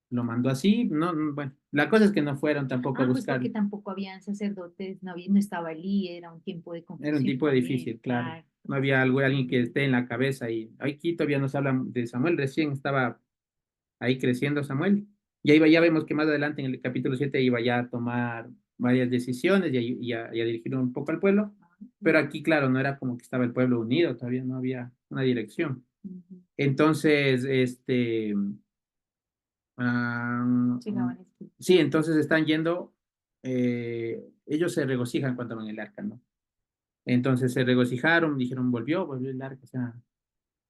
lo mandó así. No, bueno, la cosa es que no fueron tampoco a Ah, pues buscar. porque tampoco habían sacerdotes, no estaba Elí, era un tiempo de Era un confusión tipo también, difícil, claro. claro. No había algo, alguien que esté en la cabeza y aquí todavía nos hablan de Samuel, recién estaba ahí creciendo Samuel. Y ahí ya vemos que más adelante en el capítulo 7 iba ya a tomar varias decisiones y a dirigir un poco al pueblo. Pero aquí, claro, no era como que estaba el pueblo unido, todavía no había una dirección. Ujú. Entonces, Llegaban estos. sí, entonces están yendo, ellos se regocijan cuando van en el arca, ¿no? Entonces se regocijaron, dijeron, volvió el arca, o sea,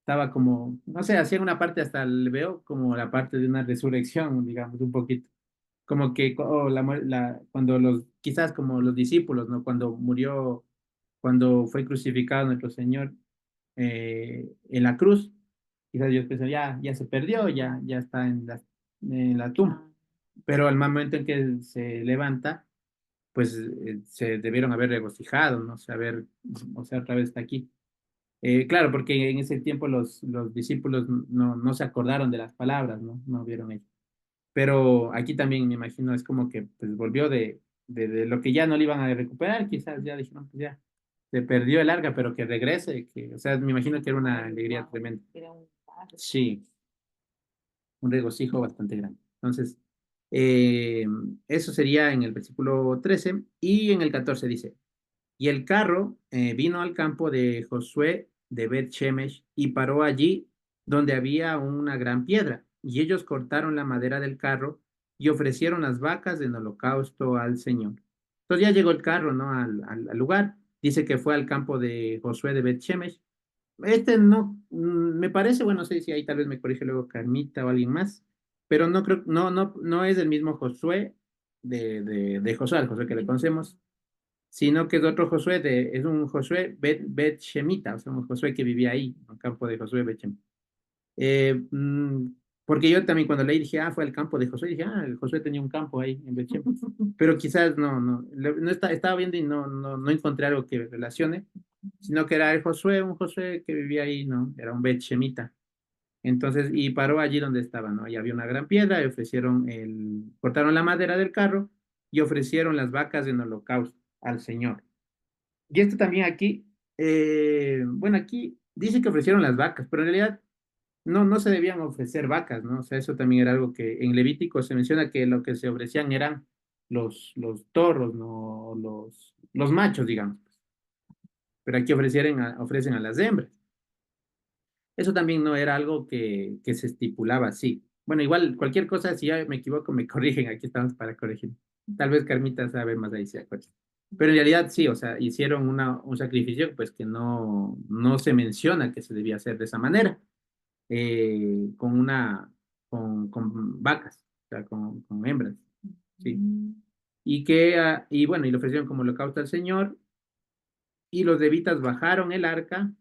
estaba como, no sé, hacían una parte hasta le veo como la parte de una resurrección, digamos, un poquito. Como que cuando quizás como los discípulos, ¿no? Cuando murió, cuando fue crucificado nuestro Señor en la cruz, quizás ellos pensaron, ya se perdió, ya está en la tumba. Ah, Pero al momento en que se levanta, pues se debieron haber regocijado, ¿no? O sea, otra vez está aquí. Claro, porque en ese tiempo los discípulos no se acordaron de las palabras, ¿no? No vieron ello. Pero aquí también me imagino es como que pues volvió de lo que ya no le iban a recuperar, quizás ya dijeron, pues ya, se perdió el arca, pero que regrese, o sea, me imagino que era una alegría wow, tremenda. era un padre. Sí, un regocijo bastante grande. Entonces, eso sería en el versículo 13 y en el 14 dice, y el carro vino al campo de Josué de Bet Shemesh y paró allí donde había una gran piedra. Y ellos cortaron la madera del carro y ofrecieron las vacas en holocausto al Señor. Entonces ya llegó el carro, ¿no? Al lugar. Dice que fue al campo de Josué de Bet Shemesh. Este no, me parece, bueno, no sé si ahí tal vez me corrige luego Carmita o alguien más, pero no creo, no es el mismo Josué de Josué, el Josué que le conocemos, sino que es otro Josué, es un Josué Bet Shemita, o sea, un Josué que vivía ahí, en el campo de Josué Bet Shem. Eh, mm, Porque yo también cuando leí dije, fue el campo de Josué, dije, el Josué tenía un campo ahí en Bet Shem. Pero quizás no estaba viendo y no encontré algo que relacione, sino que era el Josué, un Josué que vivía ahí, ¿no? Era un Bet Shemita. Entonces, y paró allí donde estaba, ¿no? Y había una gran piedra y cortaron la madera del carro y ofrecieron las vacas en holocausto al Señor. Y esto también aquí, bueno, aquí dice que ofrecieron las vacas, pero en realidad no se debían ofrecer vacas, ¿no? O sea, eso también era algo que en Levítico se menciona que lo que se ofrecían eran los toros, ¿no? Los machos, digamos. Pero aquí ofrecen a las hembras. Eso también no era algo que se estipulaba así. Bueno, igual cualquier cosa, si ya me equivoco, me corrigen, aquí estamos para corregir. Tal vez Carmita sabe más ahí, se acuerda. Pero en realidad sí, o sea, hicieron un sacrificio pues que no se menciona que se debía hacer de esa manera, con con vacas, o sea, con hembras, sí. Mm. Y bueno, y le ofrecieron como holocausto al Señor, y los levitas bajaron el arca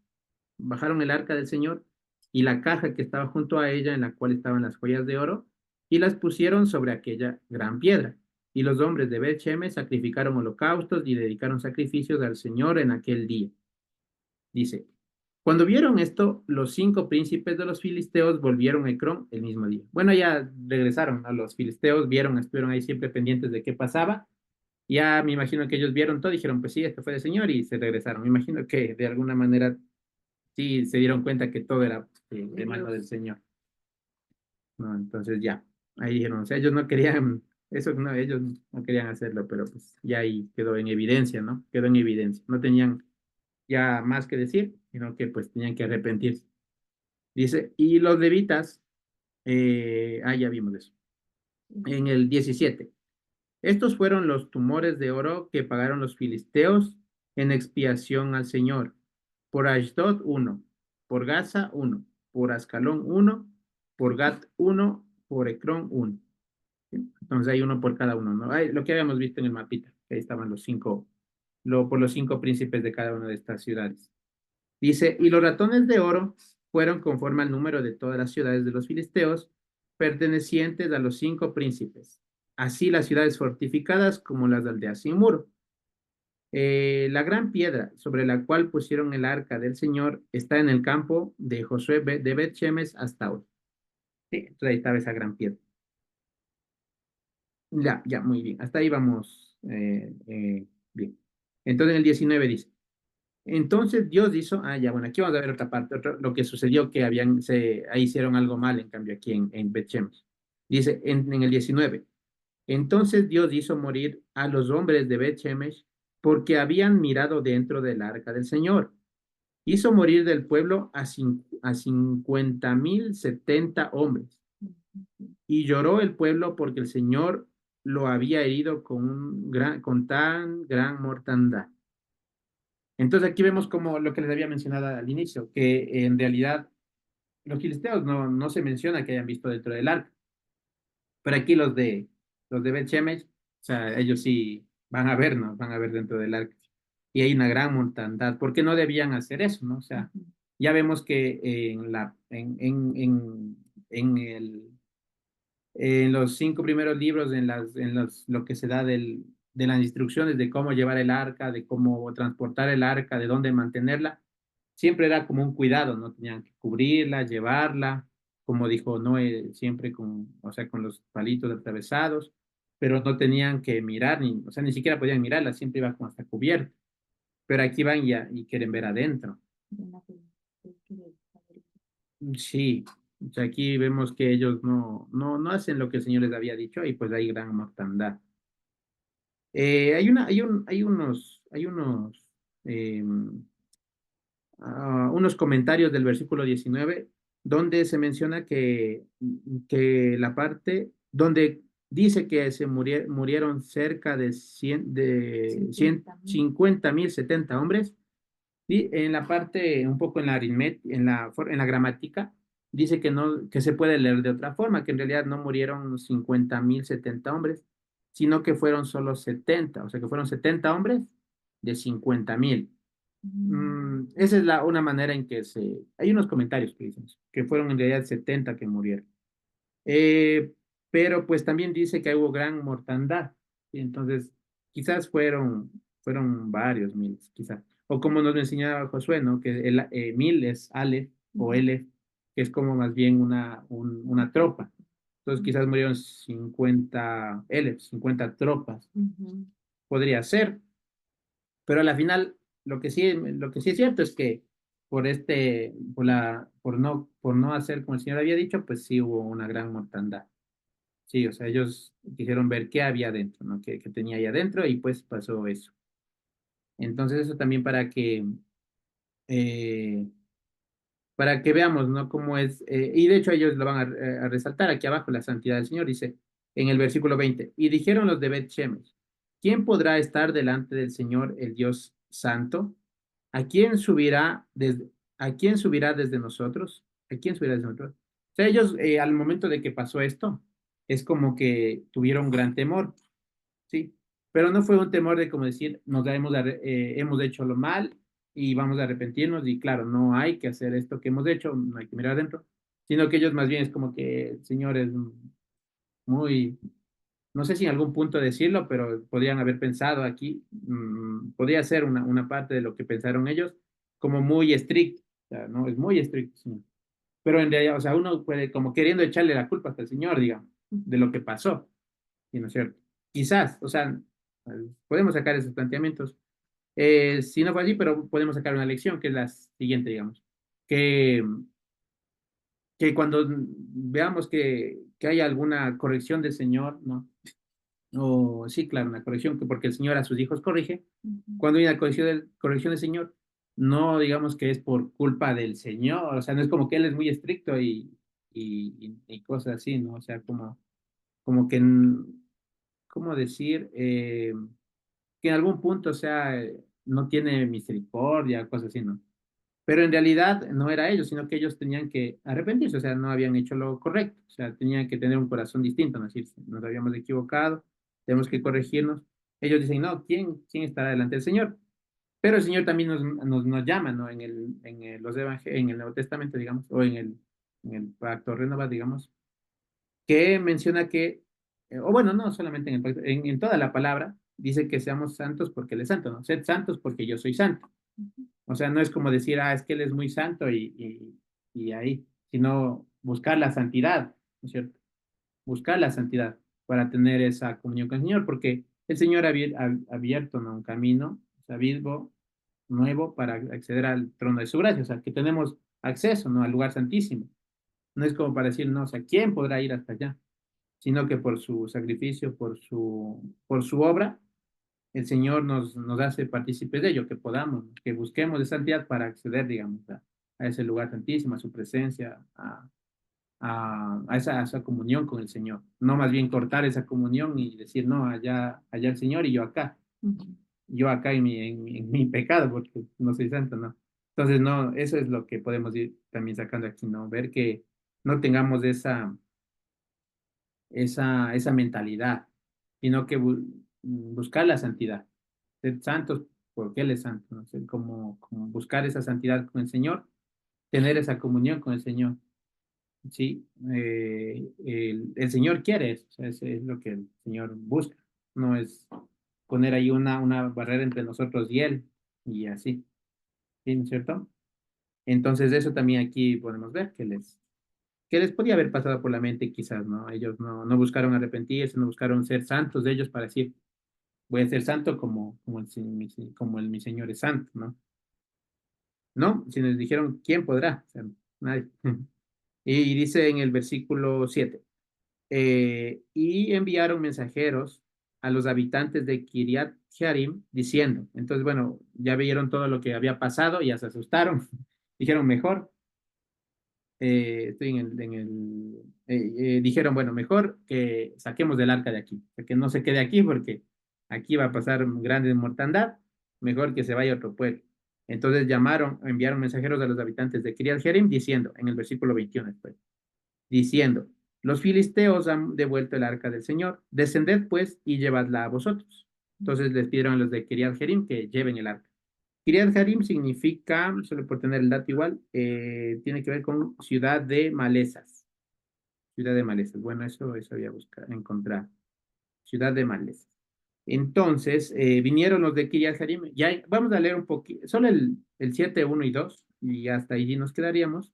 del Señor y la caja que estaba junto a ella, en la cual estaban las joyas de oro, y las pusieron sobre aquella gran piedra. Y los hombres de Bet Shemesh sacrificaron holocaustos y dedicaron sacrificios al Señor en aquel día. Dice, cuando vieron esto, los 5 príncipes de los filisteos volvieron a Ecrón el mismo día. Bueno, ya regresaron a los filisteos, estuvieron ahí siempre pendientes de qué pasaba. Ya me imagino que ellos vieron todo, dijeron, pues sí, esto fue del Señor y se regresaron. Me imagino que de alguna manera sí se dieron cuenta que todo era de De mano del Dios. Señor, ¿no? Entonces ya, ahí dijeron, o sea, ellos no querían, eso no, ellos no querían hacerlo, pero pues ya ahí quedó en evidencia, ¿no? Quedó en evidencia. No tenían ya más que decir, sino que pues tenían que arrepentirse. Dice, y los levitas, ya vimos eso. En el 17, estos fueron los tumores de oro que pagaron los filisteos en expiación al Señor. Por Ashdod, uno. Por Gaza, uno. Por Ascalón, uno. por Gat uno, por Ecrón uno. Entonces hay uno por cada uno, ¿no? Lo que habíamos visto en el mapita, que ahí estaban los cinco, por los cinco príncipes de cada una de estas ciudades. Dice, y los ratones de oro fueron conforme al número de todas las ciudades de los filisteos, pertenecientes a los cinco príncipes. Así las ciudades fortificadas como las aldeas sin muro. La gran piedra sobre la cual pusieron el arca del Señor está en el campo de Josué de Bet-Shemesh hasta hoy. Sí, entonces ahí estaba esa gran piedra. Ya, ya, muy bien. Hasta ahí vamos bien. Entonces en el 19 dice, entonces Dios hizo, ya, bueno, aquí vamos a ver otra parte, lo que sucedió que ahí hicieron algo mal, en cambio aquí en Bet-Shemesh. Dice en el 19, entonces Dios hizo morir a los hombres de Bet-Shemesh porque habían mirado dentro del arca del Señor. Hizo morir del pueblo a 50.070 hombres. Y lloró el pueblo porque el Señor lo había herido con tan gran mortandad. Entonces aquí vemos como lo que les había mencionado al inicio, que en realidad los filisteos no se menciona que hayan visto dentro del arca, pero aquí los de Bet Shemesh, o sea, ellos sí van a ver, ¿no? Van a ver dentro del arca. Y hay una gran mortandad, porque no debían hacer eso, ¿no? O sea, ya vemos que en los cinco primeros libros, lo que se da de las instrucciones de cómo llevar el arca, de cómo transportar el arca, de dónde mantenerla, siempre era como un cuidado, ¿no? Tenían que cubrirla, llevarla, como dijo Noé, siempre o sea, con los palitos atravesados, pero no tenían que mirar, o sea, ni siquiera podían mirarla, siempre iba como hasta cubierta. Pero aquí van ya y quieren ver adentro. Sí, o sea, aquí vemos que ellos no hacen lo que el Señor les había dicho y pues hay gran mortandad. Eh, unos comentarios del versículo 19 donde se menciona que la parte donde dice que murieron cerca de 50.070 hombres, y en la parte, un poco en la aritmética, en la gramática, dice que no, que se puede leer de otra forma, que en realidad no murieron 50.070 hombres, sino que fueron solo 70, o sea que fueron 70 hombres de 50.000. Esa es una manera en que hay unos comentarios que dicen eso, que fueron en realidad 70 que murieron. Eh, pero pues también dice que hubo gran mortandad, y entonces quizás fueron varios miles, quizás. O como nos enseñaba Josué, ¿no? Que el mil es Aleph o Elef, que es como más bien una tropa. Entonces quizás murieron 50 Elef, 50 tropas. Podría ser, pero a la final lo que sí es cierto es que por no hacer como el Señor había dicho, pues sí hubo una gran mortandad. Sí, o sea, ellos quisieron ver qué había dentro, ¿no? ¿Qué tenía ahí adentro? Y pues pasó eso. Entonces eso también eh, para que veamos, ¿no? Cómo es, y de hecho ellos lo van a resaltar aquí abajo, la santidad del Señor, dice en el versículo 20, y dijeron los de Bet Shemesh, ¿quién podrá estar delante del Señor, el Dios santo? ¿A quién subirá desde nosotros? ¿A quién subirá desde nosotros? O sea, ellos al momento de que pasó esto, es como que tuvieron gran temor, ¿sí? Pero no fue un temor de como decir, hemos hecho lo mal y vamos a arrepentirnos y claro, no hay que hacer esto que hemos hecho, no hay que mirar adentro, sino que ellos más bien es como que, señores, muy, no sé si en algún punto decirlo, pero podrían haber pensado aquí, podría ser una parte de lo que pensaron ellos, como muy estricto, o sea, no, es muy estricto, señor. Pero en realidad, o sea, uno puede como queriendo echarle la culpa hasta el Señor, digamos, de lo que pasó, ¿sí, no es cierto? Quizás, o sea, podemos sacar esos planteamientos. Si no fue así, pero podemos sacar una lección, que es la siguiente, digamos, que, que cuando veamos que hay alguna corrección del Señor, ¿no? O sí, claro, una corrección, porque el Señor a sus hijos corrige. Cuando hay una corrección del Señor, no digamos que es por culpa del Señor, o sea, no es como que Él es muy estricto y cosas así, ¿no? O sea, como que, ¿cómo decir? Que en algún punto, o sea, no tiene misericordia, cosas así, ¿no? Pero en realidad no era ellos, sino que ellos tenían que arrepentirse, o sea, no habían hecho lo correcto, o sea, tenían que tener un corazón distinto, ¿no? Es decir, nos habíamos equivocado, tenemos que corregirnos. Ellos dicen, no, ¿quién estará delante del Señor? Pero el Señor también nos llama, ¿no? En el Nuevo Testamento, digamos, o en el Pacto Renovado, digamos, que menciona que, o bueno, no solamente en el Pacto, en toda la palabra, dice que seamos santos porque Él es santo, ¿no? Sed santos porque yo soy santo. O sea, no es como decir, es que Él es muy santo y ahí, sino buscar la santidad, ¿no es cierto? Buscar la santidad para tener esa comunión con el Señor, porque el Señor ha abierto, ¿no? Un camino, o sea, vivo, nuevo para acceder al trono de su gracia, o sea, que tenemos acceso, ¿no? Al lugar santísimo. No es como para decir, no, o sea, ¿quién podrá ir hasta allá? Sino que por su sacrificio, por su obra, el Señor nos hace partícipes de ello, que podamos, que busquemos de santidad para acceder, digamos, a ese lugar santísimo, a su presencia, a esa comunión con el Señor. No más bien cortar esa comunión y decir, no, allá el Señor y yo acá. Yo acá en mi pecado, porque no soy santo, ¿no? Entonces, no, eso es lo que podemos ir también sacando aquí, ¿no? Ver que no tengamos esa mentalidad, sino que buscar la santidad, ser santos porque Él es santo, ¿no? Ser como buscar esa santidad con el Señor, tener esa comunión con el Señor, ¿sí? El Señor quiere eso, o sea, eso es lo que el Señor busca, no es poner ahí una barrera entre nosotros y Él, y así, ¿sí? ¿No es cierto? Entonces, eso también aquí podemos ver que les podía haber pasado por la mente quizás, ¿no? Ellos no buscaron arrepentirse, no buscaron ser santos de ellos para decir, voy a ser santo como mi Señor es santo, ¿no? No, si nos dijeron, ¿quién podrá? O sea, nadie. Y dice en el versículo 7, y enviaron mensajeros a los habitantes de Kiriat Jearim diciendo, entonces, bueno, ya vieron todo lo que había pasado, ya se asustaron, dijeron, mejor estoy dijeron, bueno, mejor que saquemos del arca de aquí, que no se quede aquí porque aquí va a pasar grande mortandad, mejor que se vaya a otro pueblo. Entonces enviaron mensajeros a los habitantes de Kiriat Jearim diciendo, en el versículo 21 después, diciendo, los filisteos han devuelto el arca del Señor, descended pues y llevadla a vosotros. Entonces les pidieron a los de Kiriat Jearim que lleven el arca. Kiriat Jearim significa, solo por tener el dato igual, tiene que ver con ciudad de malezas. Ciudad de malezas. Bueno, eso había buscado, encontrar. Ciudad de malezas. Entonces, vinieron los de Kiriat Jearim. Ya vamos a leer un poquito, solo el 7, 1 y 2, y hasta allí nos quedaríamos,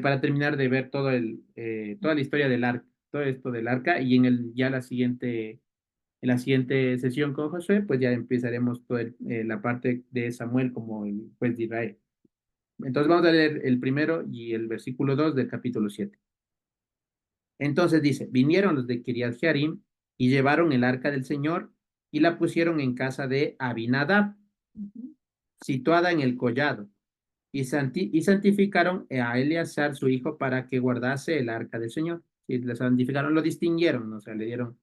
para terminar de ver toda la historia del arca, todo esto del arca, y en la siguiente sesión con Josué, pues ya empezaremos toda la parte de Samuel como el juez de Israel. Entonces vamos a leer el primero y el versículo 2 del capítulo 7. Entonces dice, vinieron los de Kiriat Jearim y llevaron el arca del Señor y la pusieron en casa de Abinadab, situada en el collado, y santificaron a Eleazar su hijo para que guardase el arca del Señor. Y le santificaron, lo distinguieron, o sea, le dieron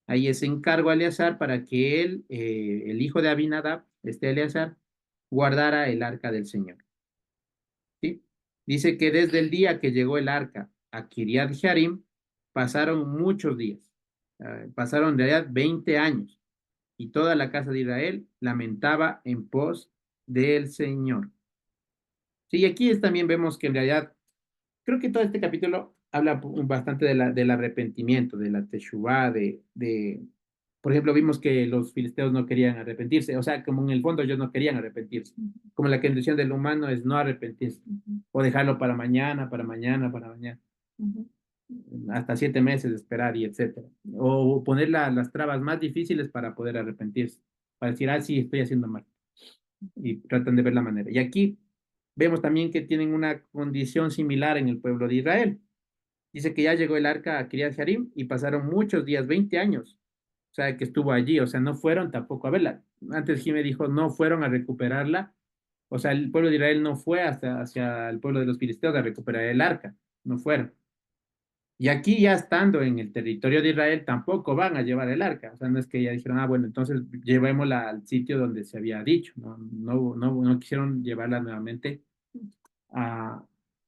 ahí ese encargo a Eleazar para que él, el hijo de Abinadab, Eleazar, guardara el arca del Señor. ¿Sí? Dice que desde el día que llegó el arca a Kiriat Jearim, pasaron muchos días. Pasaron de allá 20 años. Y toda la casa de Israel lamentaba en pos del Señor. Sí, y aquí también vemos que en realidad, creo que todo este capítulo habla bastante del arrepentimiento, de la teshuvá, por ejemplo, vimos que los filisteos no querían arrepentirse, o sea, como en el fondo ellos no querían arrepentirse, como la condición del humano es no arrepentirse, o dejarlo para mañana, para mañana, para mañana, hasta 7 meses de esperar y etcétera, o poner las trabas más difíciles para poder arrepentirse, para decir, sí, estoy haciendo mal, y tratan de ver la manera. Y aquí vemos también que tienen una condición similar en el pueblo de Israel. Dice que ya llegó el arca a Kiriat Jearim y pasaron muchos días, 20 años, o sea, que estuvo allí, o sea, no fueron tampoco a verla. Antes Jimé dijo, no fueron a recuperarla, o sea, el pueblo de Israel no fue hacia el pueblo de los filisteos a recuperar el arca, no fueron. Y aquí ya estando en el territorio de Israel tampoco van a llevar el arca, o sea, no es que ya dijeron, bueno, entonces llevémosla al sitio donde se había dicho, no quisieron llevarla nuevamente a,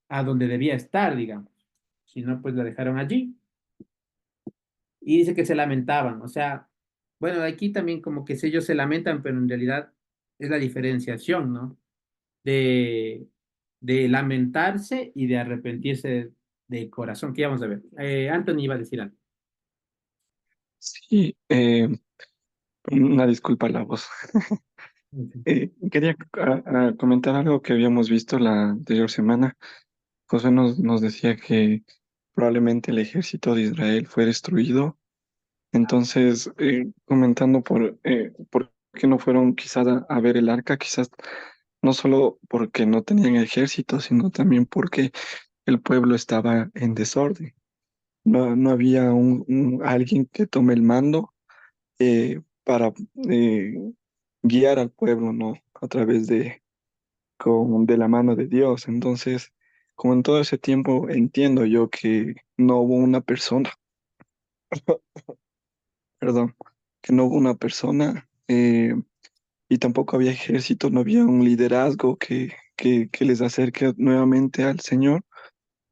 a donde debía estar, digamos. Si no, pues la dejaron allí. Y dice que se lamentaban, o sea, bueno, aquí también como que si ellos se lamentan, pero en realidad es la diferenciación, ¿no? De, de lamentarse y de arrepentirse de corazón, que vamos a ver. Anthony iba a decir algo. Sí, una disculpa la voz. Ujú. Quería comentar algo que habíamos visto la anterior semana. José nos decía que probablemente el ejército de Israel fue destruido. Entonces, comentando por qué no fueron quizás a ver el arca, quizás no solo porque no tenían ejército, sino también porque el pueblo estaba en desorden. No había alguien que tome el mando para guiar al pueblo, ¿no? A través de la mano de Dios. Entonces, como en todo ese tiempo entiendo yo que no hubo una persona, perdón, que no hubo una persona y tampoco había ejército, no había un liderazgo que les acerque nuevamente al Señor.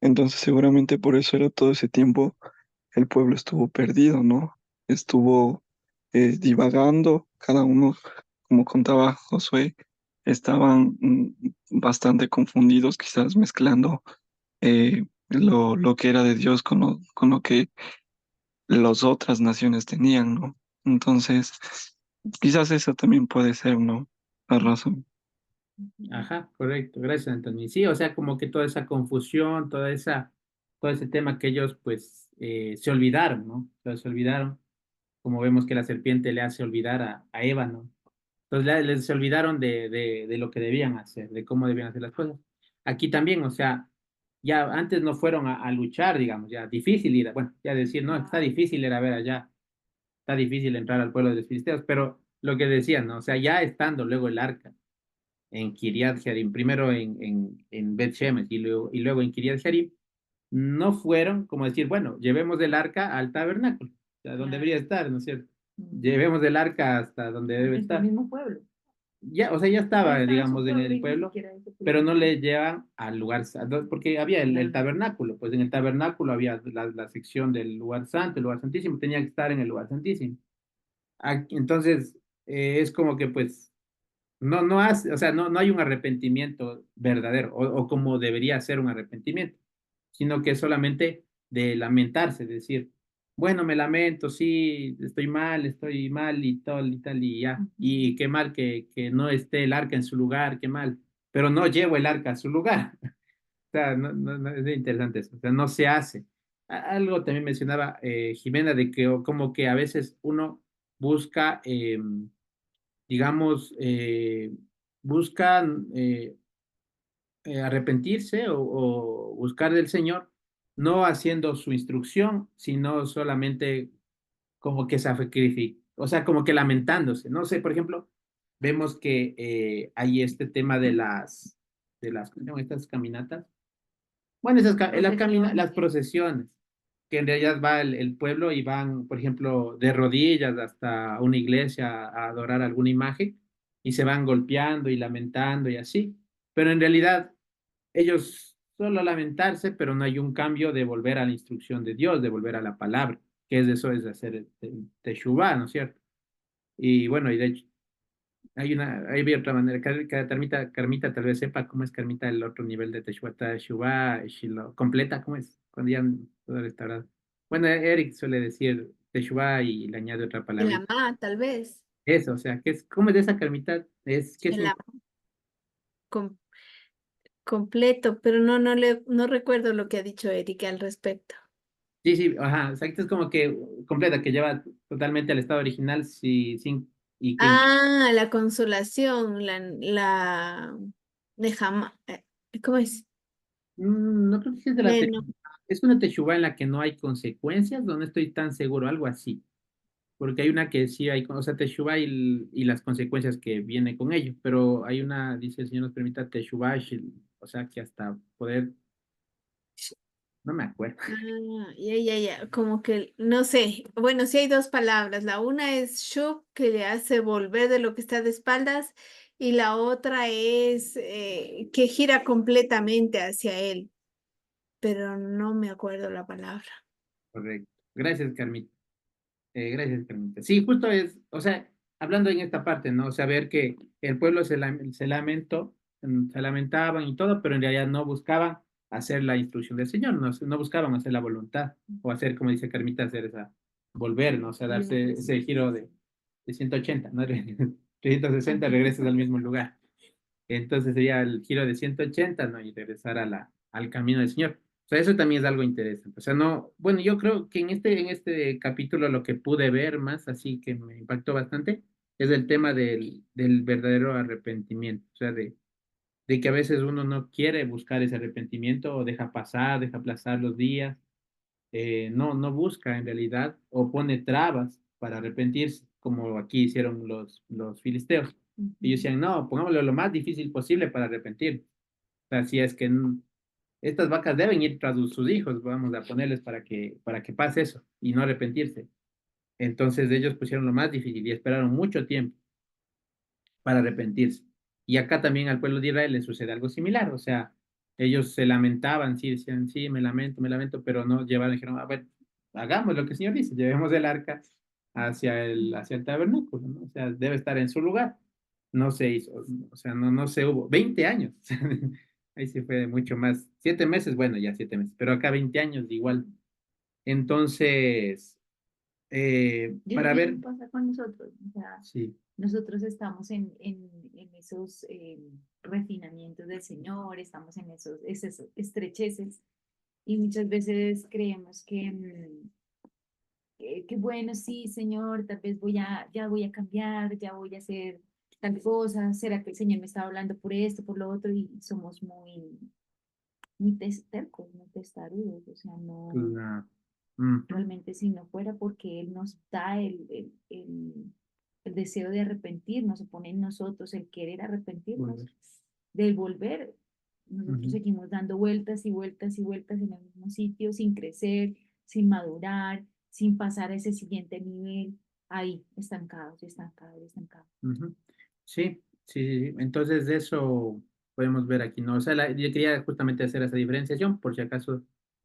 Entonces, seguramente por eso era todo ese tiempo el pueblo estuvo perdido, ¿no? Estuvo divagando, cada uno, como contaba Josué, estaban bastante confundidos, quizás mezclando lo que era de Dios con lo que las otras naciones tenían, ¿no? Entonces, quizás eso también puede ser, ¿no? La razón. Ajá, correcto, gracias, Anthony. Sí, o sea, como que toda esa confusión, todo ese tema que ellos pues se olvidaron, ¿no? O sea, se olvidaron, como vemos que la serpiente le hace olvidar a Eva, ¿no? Entonces les se olvidaron de lo que debían hacer, de cómo debían hacer las cosas. Aquí también, o sea, ya antes no fueron a luchar, digamos, ya difícil ir, bueno, ya decir, no, está difícil ir a ver allá, está difícil entrar al pueblo de los filisteos, pero lo que decían, ¿no? O sea, ya estando luego el arca en Kiriat Jearim, primero en Bet Shemesh y luego en Kiriat Jearim, no fueron como decir, bueno, llevemos el arca al tabernáculo, o sea, donde debería estar, ¿no es cierto? Llevemos el arca hasta donde debe Este estar. mismo pueblo. Ya, o sea, ya Ya estaba, está en su digamos, en pueblo el y ni pueblo, siquiera ese pero pueblo. no le llevan al lugar santo, porque había el tabernáculo, pues en el tabernáculo había la sección del lugar santo, el lugar santísimo, tenía que estar en el lugar santísimo. Entonces, es como que pues no hace, o sea, no hay un arrepentimiento verdadero o como debería ser un arrepentimiento, sino que es solamente de lamentarse, de decir, bueno, me lamento, sí, estoy mal y tal, y ya, y qué mal que no esté el arca en su lugar, qué mal, pero no llevo el arca a su lugar. O sea, es interesante eso, o sea, no se hace. Algo también mencionaba Jimena de que como que a veces uno busca digamos, buscan arrepentirse o buscar del Señor, no haciendo su instrucción, sino solamente como que sacrifica, o sea, como que lamentándose. No sé, por ejemplo, vemos que hay este tema ¿cómo se llaman estas caminatas? Bueno, las procesiones, que en realidad va el pueblo y van, por ejemplo, de rodillas hasta una iglesia a adorar alguna imagen y se van golpeando y lamentando y así. Pero en realidad ellos solo lamentarse, pero no hay un cambio de volver a la instrucción de Dios, de volver a la palabra, que es eso, es hacer teshuvá, ¿no es cierto? Y bueno, y de hecho, hay otra manera. Carmita tal vez sepa cómo es Carmita el otro nivel de Teshuvah, Teshuvah, Shiloh, completa, ¿cómo es? Cuando ya todo restaurado. Bueno, Eric suele decir Teshuvah y le añade otra El palabra. amá, tal vez. Eso, o sea, ¿cómo es de esa Carmita? Es que es El un, amá completo, pero no recuerdo lo que ha dicho Erika al respecto. sí, sí, ajá, exacto, es como que completa, que lleva totalmente al estado original, sí, sin, y que Ah, la consolación, la Nehama, ¿cómo es? no creo que es de Menos. es una Teshuvah en la que no hay consecuencias, no estoy tan seguro, algo así. Porque hay una que sí hay, o sea, Teshuvah y las consecuencias que viene con ello, pero hay una, dice el Señor nos permita Teshuvah, o sea, que hasta poder No me acuerdo. Ya, como que, no sé, bueno, sí hay dos palabras, la una es shuk, que le hace volver de lo que está de espaldas, y la otra es que gira completamente hacia él, pero no me acuerdo la palabra. Correcto. Gracias, Carmita. Gracias, Carmita. Sí, justo es, o sea, hablando en esta parte, ¿no? O sea, ver que el pueblo se lamentó, se lamentaban y todo, pero en realidad no buscaban hacer la instrucción del Señor, no buscaban hacer la voluntad, o hacer, como dice Carmita, hacer esa, volver, ¿no? O sea, darse ese giro de 180, ¿no? 360, regresas al mismo lugar. Entonces sería el giro de 180, ¿no? Y regresar al camino del Señor. O sea, eso también es algo interesante. O sea, no, bueno, yo creo que en este capítulo lo que pude ver más, así que me impactó bastante, es el tema del verdadero arrepentimiento. O sea, de que a veces uno no quiere buscar ese arrepentimiento o deja pasar, deja aplazar los días, no busca en realidad o pone trabas para arrepentirse, como aquí hicieron los filisteos. Ellos decían, no, pongámoslo lo más difícil posible para arrepentir. O sea, si es que estas vacas deben ir tras sus hijos, vamos a ponerles para que pase eso y no arrepentirse. Entonces ellos pusieron lo más difícil y esperaron mucho tiempo para arrepentirse. Y acá también al pueblo de Israel le sucede algo similar, o sea, ellos se lamentaban, sí, decían, sí, me lamento, pero no llevaron, dijeron, a ver, hagamos lo que el Señor dice, llevemos el arca hacia el tabernáculo, ¿no? O sea, debe estar en su lugar. No se hizo, o sea, no se hubo. 20 años, ahí sí fue mucho más. 7 meses, bueno, ya 7 meses, pero acá 20 años igual. Entonces, Yo lo para ver, mismo pasa con nosotros, o sea, sí, nosotros estamos en esos refinamientos del Señor, estamos en esas estrecheces y muchas veces creemos que bueno, sí, Señor, tal vez ya voy a cambiar, ya voy a hacer tal cosa, ¿será que el Señor me está hablando por esto, por lo otro? Y somos muy tercos, muy testarudos, o sea, no, claro. Ujú. realmente si no fuera porque Él nos da el deseo de arrepentirnos, se pone en nosotros el querer arrepentirnos, Volver. del volver, nosotros Ujú. seguimos dando vueltas y vueltas y vueltas en el mismo sitio, sin crecer, sin madurar, sin pasar a ese siguiente nivel, ahí, estancados, estancados, estancados. Ujú. Sí, sí, sí, sí. Entonces de eso podemos ver aquí, ¿no? O sea, yo quería justamente hacer esa diferenciación, por si acaso,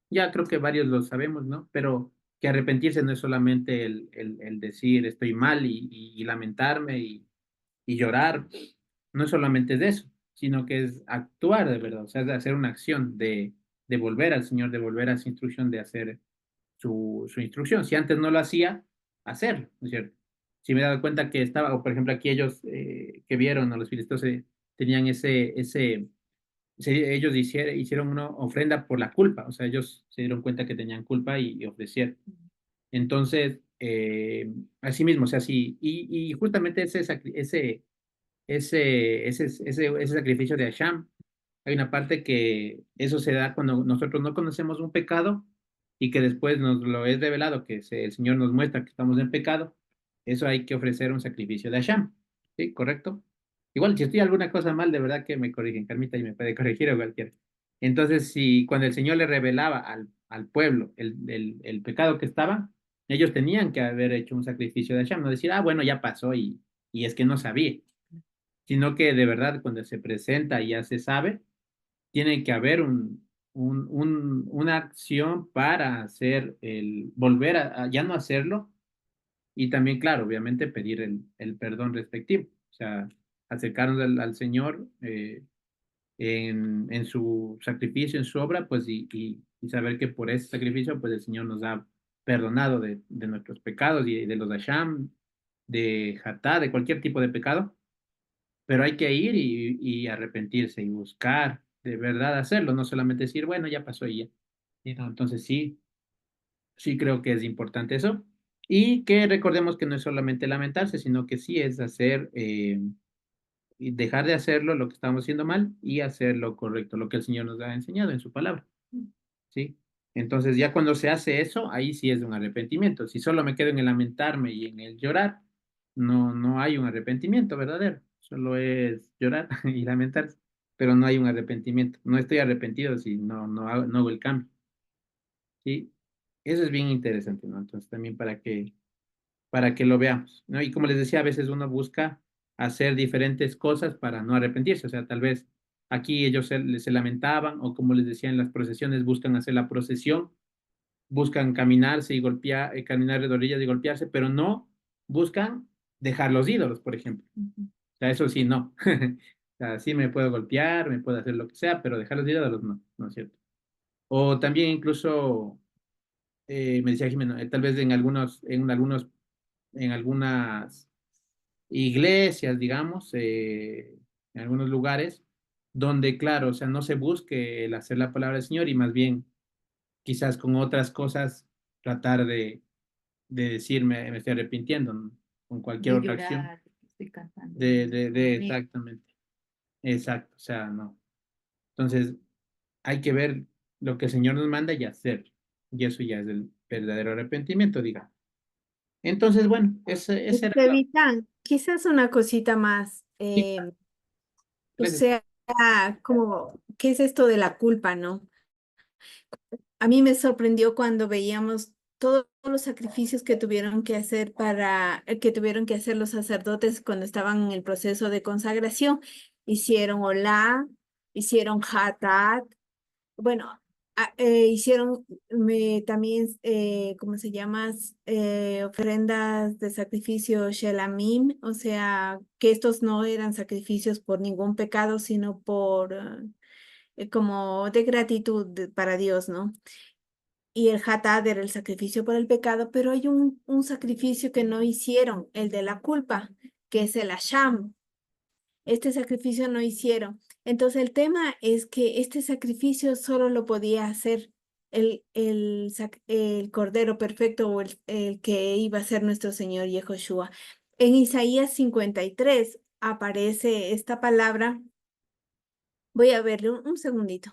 ya creo que varios lo sabemos, ¿no? Pero que arrepentirse no es solamente el decir estoy mal y lamentarme y llorar, no es solamente de eso, sino que es actuar de verdad, o sea, de hacer una acción, de volver al Señor, de volver a su instrucción, de hacer su instrucción. Si antes no lo hacía, hacerlo, ¿no es cierto? Si me he dado cuenta que estaba, o por ejemplo aquí ellos que vieron a los filisteos tenían ellos hicieron una ofrenda por la culpa, o sea, ellos se dieron cuenta que tenían culpa y ofrecieron. Entonces, así mismo, o sea, sí, y justamente ese sacrificio de Hashem, hay una parte que eso se da cuando nosotros no conocemos un pecado y que después nos lo es revelado, que el Señor nos muestra que estamos en pecado. Eso hay que ofrecer un sacrificio de Hashem. ¿Sí? ¿Correcto? Igual, si estoy alguna cosa mal, de verdad que me corrigen, Carmita, y me puede corregir o cualquiera. Entonces, si cuando el Señor le revelaba al pueblo el pecado que estaba, ellos tenían que haber hecho un sacrificio de Hashem, no decir, ah, bueno, ya pasó y es que no sabía, sino que de verdad cuando se presenta y ya se sabe, tiene que haber una acción para volver a ya no hacerlo y también, claro, obviamente pedir el perdón respectivo, o sea, acercarnos al Señor en su sacrificio, en su obra, pues y saber que por ese sacrificio, pues el Señor nos ha perdonado de nuestros pecados y de los Asham, de Hatá, de cualquier tipo de pecado, pero hay que ir y arrepentirse y buscar de verdad hacerlo, no solamente decir, bueno, ya pasó y ya. Y no, entonces sí, sí creo que es importante eso. Y que recordemos que no es solamente lamentarse, sino que sí es hacer, y dejar de hacerlo lo que estamos haciendo mal y hacer lo correcto, lo que el Señor nos ha enseñado en su palabra. ¿Sí? Entonces ya cuando se hace eso, ahí sí es un arrepentimiento. Si solo me quedo en el lamentarme y en el llorar, no hay un arrepentimiento verdadero. Solo es llorar y lamentarse, pero no hay un arrepentimiento. No estoy arrepentido si no hago el cambio. ¿sí? Eso es bien interesante, ¿no? Entonces también para que lo veamos, ¿no? Y como les decía, a veces uno busca hacer diferentes cosas para no arrepentirse, o sea, tal vez aquí ellos se lamentaban, o como les decía en las procesiones, buscan hacer la procesión, buscan caminarse y golpear, caminar de rodillas y golpearse, pero no buscan dejar los ídolos, por ejemplo. Ujú. O sea, eso sí, no. O sea, sí me puedo golpear, me puedo hacer lo que sea, pero dejar los ídolos no, no es cierto. O también incluso, me decía Jimena, tal vez en algunas iglesias, digamos, en algunos lugares, donde, claro, o sea, no se busque el hacer la palabra del Señor y más bien quizás con otras cosas tratar de decirme, me estoy arrepintiendo, ¿no? Con cualquier De otra acción, llorar, estoy cantando. Dios mío. exactamente, exacto, o sea, no. Entonces, hay que ver lo que el Señor nos manda y hacer, y eso ya es el verdadero arrepentimiento, diga. Entonces, bueno, ese era lo... Evita, quizás una cosita más. Sí, O gracias. sea, como, ¿qué es esto de la culpa, no? A mí me sorprendió cuando veíamos todos los sacrificios que tuvieron que hacer que tuvieron que hacer los sacerdotes cuando estaban en el proceso de consagración. Hicieron Olá, hicieron Hatat, bueno, hicieron también, ¿cómo se llama? Ofrendas de sacrificio Shelamim, o sea, que estos no eran sacrificios por ningún pecado, sino por como de gratitud para Dios, ¿no? Y el Hatad era el sacrificio por el pecado, pero hay un sacrificio que no hicieron, el de la culpa, que es el Asham. Este sacrificio no hicieron. Entonces el tema es que este sacrificio solo lo podía hacer el Cordero Perfecto o el que iba a ser nuestro Señor Yehoshua. En Isaías 53 aparece esta palabra. Voy a verle un segundito.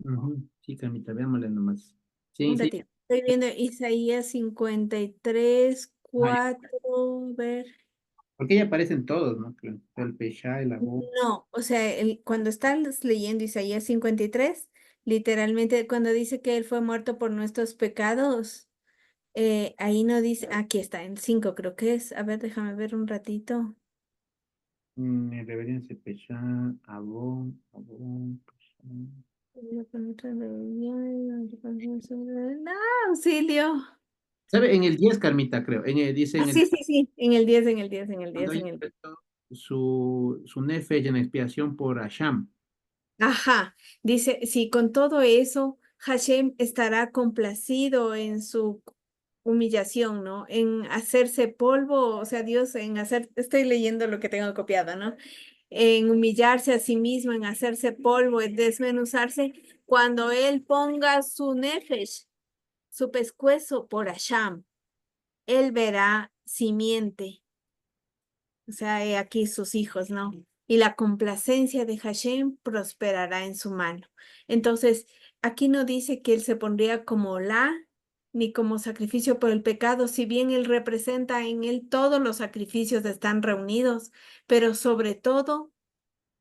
Ujú. Sí, Camita, veámosle nomás. Sí, Un sí. ratito. Estoy viendo Isaías 53, Ah, ya. 4, ver. Porque ya aparecen todos, ¿no? Creo. El Pesha, el Abu. No, o sea, cuando estás leyendo Isaías 53, literalmente cuando dice que Él fue muerto por nuestros pecados, ahí no dice, aquí está, en 5 creo que es. A ver, déjame ver un ratito. Reverencia, Pesha, Abu, Pesha. ¡Ah, auxilio! ¿Sabe? En el 10 Carmita, creo. Dice Ah, en el sí, sí, sí, en el 10, en el 10, en el cuando 10, ella en el 10. empezó su nefesh en expiación por Hashem. Ajá, dice, si con todo eso Hashem estará complacido en su humillación, ¿no? En hacerse polvo, o sea, Dios en hacer, estoy leyendo lo que tengo copiado, ¿no? En humillarse a sí mismo, en hacerse polvo, en desmenuzarse, cuando Él ponga su nefesh, su pescuezo por Hashem, Él verá simiente, o sea, he aquí sus hijos, ¿no? Y la complacencia de Hashem prosperará en su mano. Entonces, aquí no dice que él se pondría como ni como sacrificio por el pecado, si bien él representa en él todos los sacrificios están reunidos, pero sobre todo,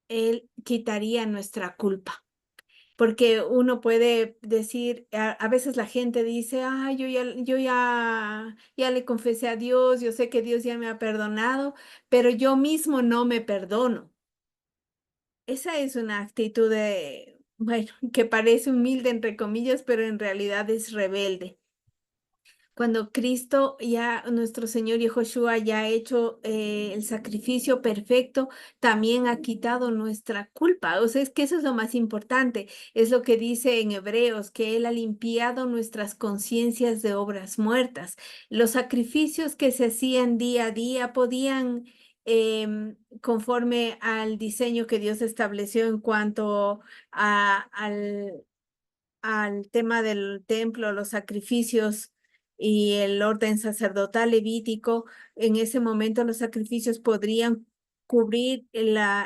él quitaría nuestra culpa. Porque uno puede decir, a veces la gente dice, ah, ya le confesé a Dios, yo sé que Dios ya me ha perdonado, pero yo mismo no me perdono. Esa es una actitud bueno, que parece humilde entre comillas, pero en realidad es rebelde. Cuando Cristo ya, nuestro Señor Yehoshua ya ha hecho el sacrificio perfecto, también ha quitado nuestra culpa. O sea, es que eso es lo más importante. Es lo que dice en Hebreos, que Él ha limpiado nuestras conciencias de obras muertas. Los sacrificios que se hacían día a día podían, conforme al diseño que Dios estableció en cuanto al tema del templo, los sacrificios y el orden sacerdotal levítico, en ese momento los sacrificios podrían cubrir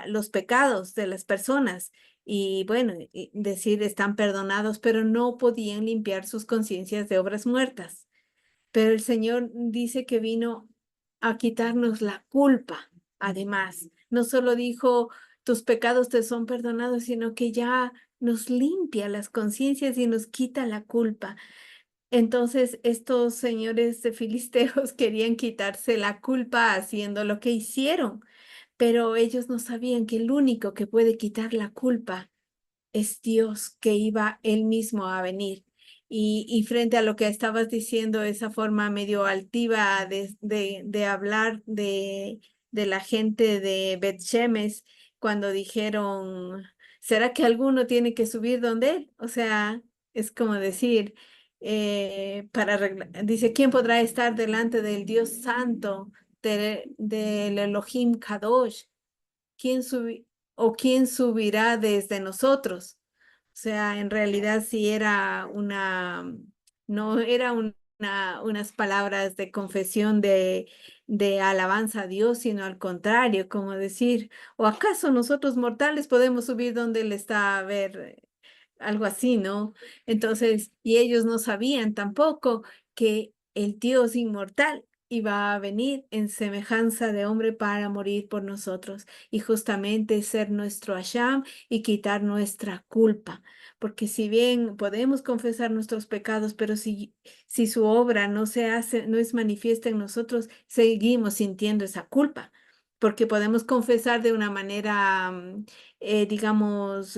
los pecados de las personas y bueno, y decir están perdonados, pero no podían limpiar sus conciencias de obras muertas. Pero el Señor dice que vino a quitarnos la culpa, además, no solo dijo, tus pecados te son perdonados, sino que ya nos limpia las conciencias y nos quita la culpa. Entonces, estos señores de filisteos querían quitarse la culpa haciendo lo que hicieron, pero ellos no sabían que el único que puede quitar la culpa es Dios, que iba él mismo a venir. Y frente a lo que estabas diciendo, esa forma medio altiva de hablar de la gente de Bet-Shemesh, cuando dijeron, ¿será que alguno tiene que subir donde él? O sea, es como decir, dice, ¿quién podrá estar delante del Dios Santo, del Elohim Kadosh? ¿Quién o quién subirá desde nosotros? O sea, en realidad sí era no era unas palabras de confesión de alabanza a Dios, sino al contrario, como decir, ¿o acaso nosotros mortales podemos subir donde Él está? A ver, algo así, ¿no? Entonces, y ellos no sabían tampoco que el Dios inmortal iba a venir en semejanza de hombre para morir por nosotros y justamente ser nuestro Asham y quitar nuestra culpa. Porque si bien podemos confesar nuestros pecados, pero si su obra no se hace, no es manifiesta en nosotros, seguimos sintiendo esa culpa. Porque podemos confesar de una manera digamos,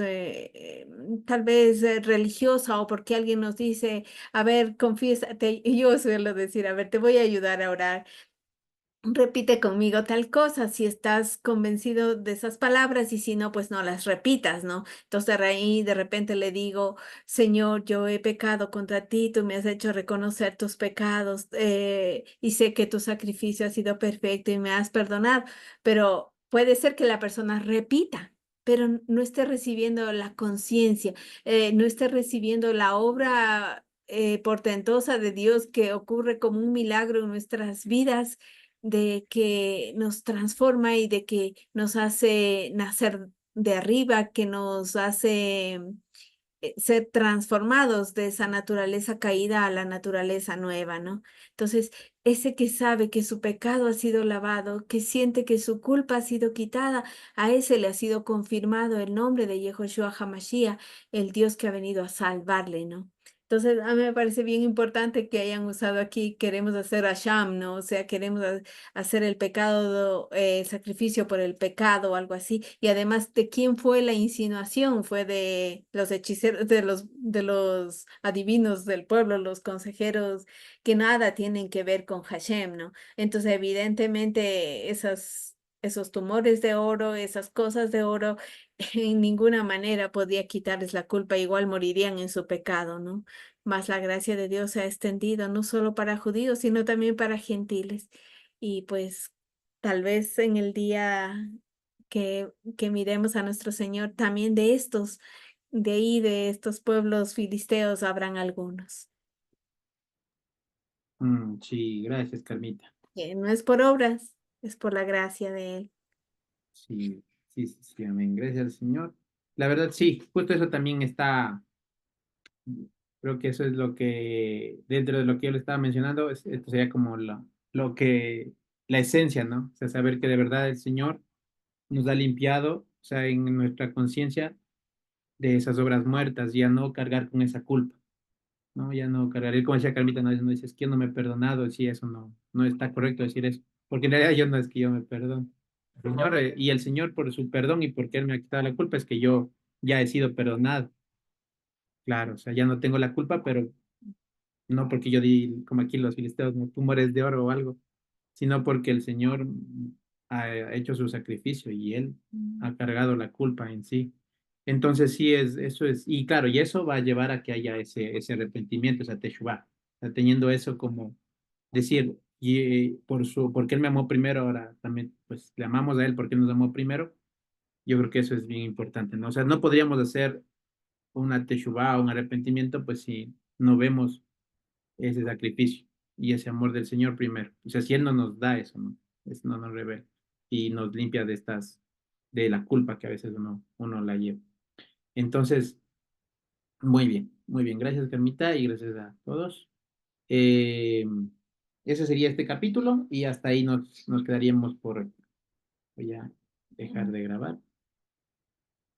tal vez religiosa o porque alguien nos dice, a ver, confiésate, y yo suelo decir, a ver, te voy a ayudar a orar. Repite conmigo tal cosa si estás convencido de esas palabras y si no, pues no las repitas, ¿no? Entonces ahí de repente le digo, Señor, yo he pecado contra ti, tú me has hecho reconocer tus pecados y sé que tu sacrificio ha sido perfecto y me has perdonado, pero puede ser que la persona repita, pero no esté recibiendo la conciencia, no esté recibiendo la obra portentosa de Dios que ocurre como un milagro en nuestras vidas de que nos transforma y de que nos hace nacer de arriba, que nos hace ser transformados de esa naturaleza caída a la naturaleza nueva, ¿no? Entonces, ese que sabe que su pecado ha sido lavado, que siente que su culpa ha sido quitada, a ese le ha sido confirmado el nombre de Yehoshua HaMashiach, el Dios que ha venido a salvarle, ¿no? Entonces, a mí me parece bien importante que hayan usado aquí, queremos hacer Asham, ¿no? O sea, queremos hacer el pecado, el sacrificio por el pecado o algo así. Y además, ¿de quién fue la insinuación? Fue de los hechiceros, de los adivinos del pueblo, los consejeros que nada tienen que ver con Hashem, ¿no? Entonces, evidentemente, esos tumores de oro, esas cosas de oro, en ninguna manera podía quitarles la culpa, igual morirían en su pecado, ¿no? Mas la gracia de Dios se ha extendido no solo para judíos, sino también para gentiles. Y pues tal vez en el día que miremos a nuestro Señor, también de estos, de ahí, de estos pueblos filisteos, habrán algunos. Sí, gracias, Carmita. Que no es por obras, es por la gracia de Él. Sí, sí, sí, sí, amén. Gracias al Señor. La verdad, sí, justo eso también está, creo que eso es lo que, dentro de lo que yo le estaba mencionando, esto sería como lo que, la esencia, ¿no? O sea, saber que de verdad el Señor nos ha limpiado, o sea, en nuestra conciencia de esas obras muertas, ya no cargar con esa culpa, ¿no? Ya no cargar, y como decía Carmita, no, no dices que yo no me he perdonado, sí, eso no está correcto decir eso, porque en realidad yo no es que yo me perdono. Señor, y el Señor por su perdón y porque Él me ha quitado la culpa es que yo ya he sido perdonado. Claro, o sea, ya no tengo la culpa, pero no porque yo di, como aquí los filisteos, ¿no? Tumores de oro o algo, sino porque el Señor ha hecho su sacrificio y Él ha cargado la culpa en sí. Entonces sí, eso es, y claro, y eso va a llevar a que haya ese arrepentimiento, esa teshuvah, o sea, teniendo eso como decir, porque Él me amó primero, ahora también, pues le amamos a Él porque nos amó primero. Yo creo que eso es bien importante, ¿no? O sea, no podríamos hacer una teshuvah o un arrepentimiento, pues si no vemos ese sacrificio y ese amor del Señor primero. O sea, si Él no nos da eso, ¿no? Eso no nos revela y nos limpia de la culpa que a veces uno la lleva. Entonces, muy bien. Gracias, Carmita, y gracias a todos. Eh, Ese sería este capítulo y hasta ahí nos quedaríamos por ya dejar de grabar.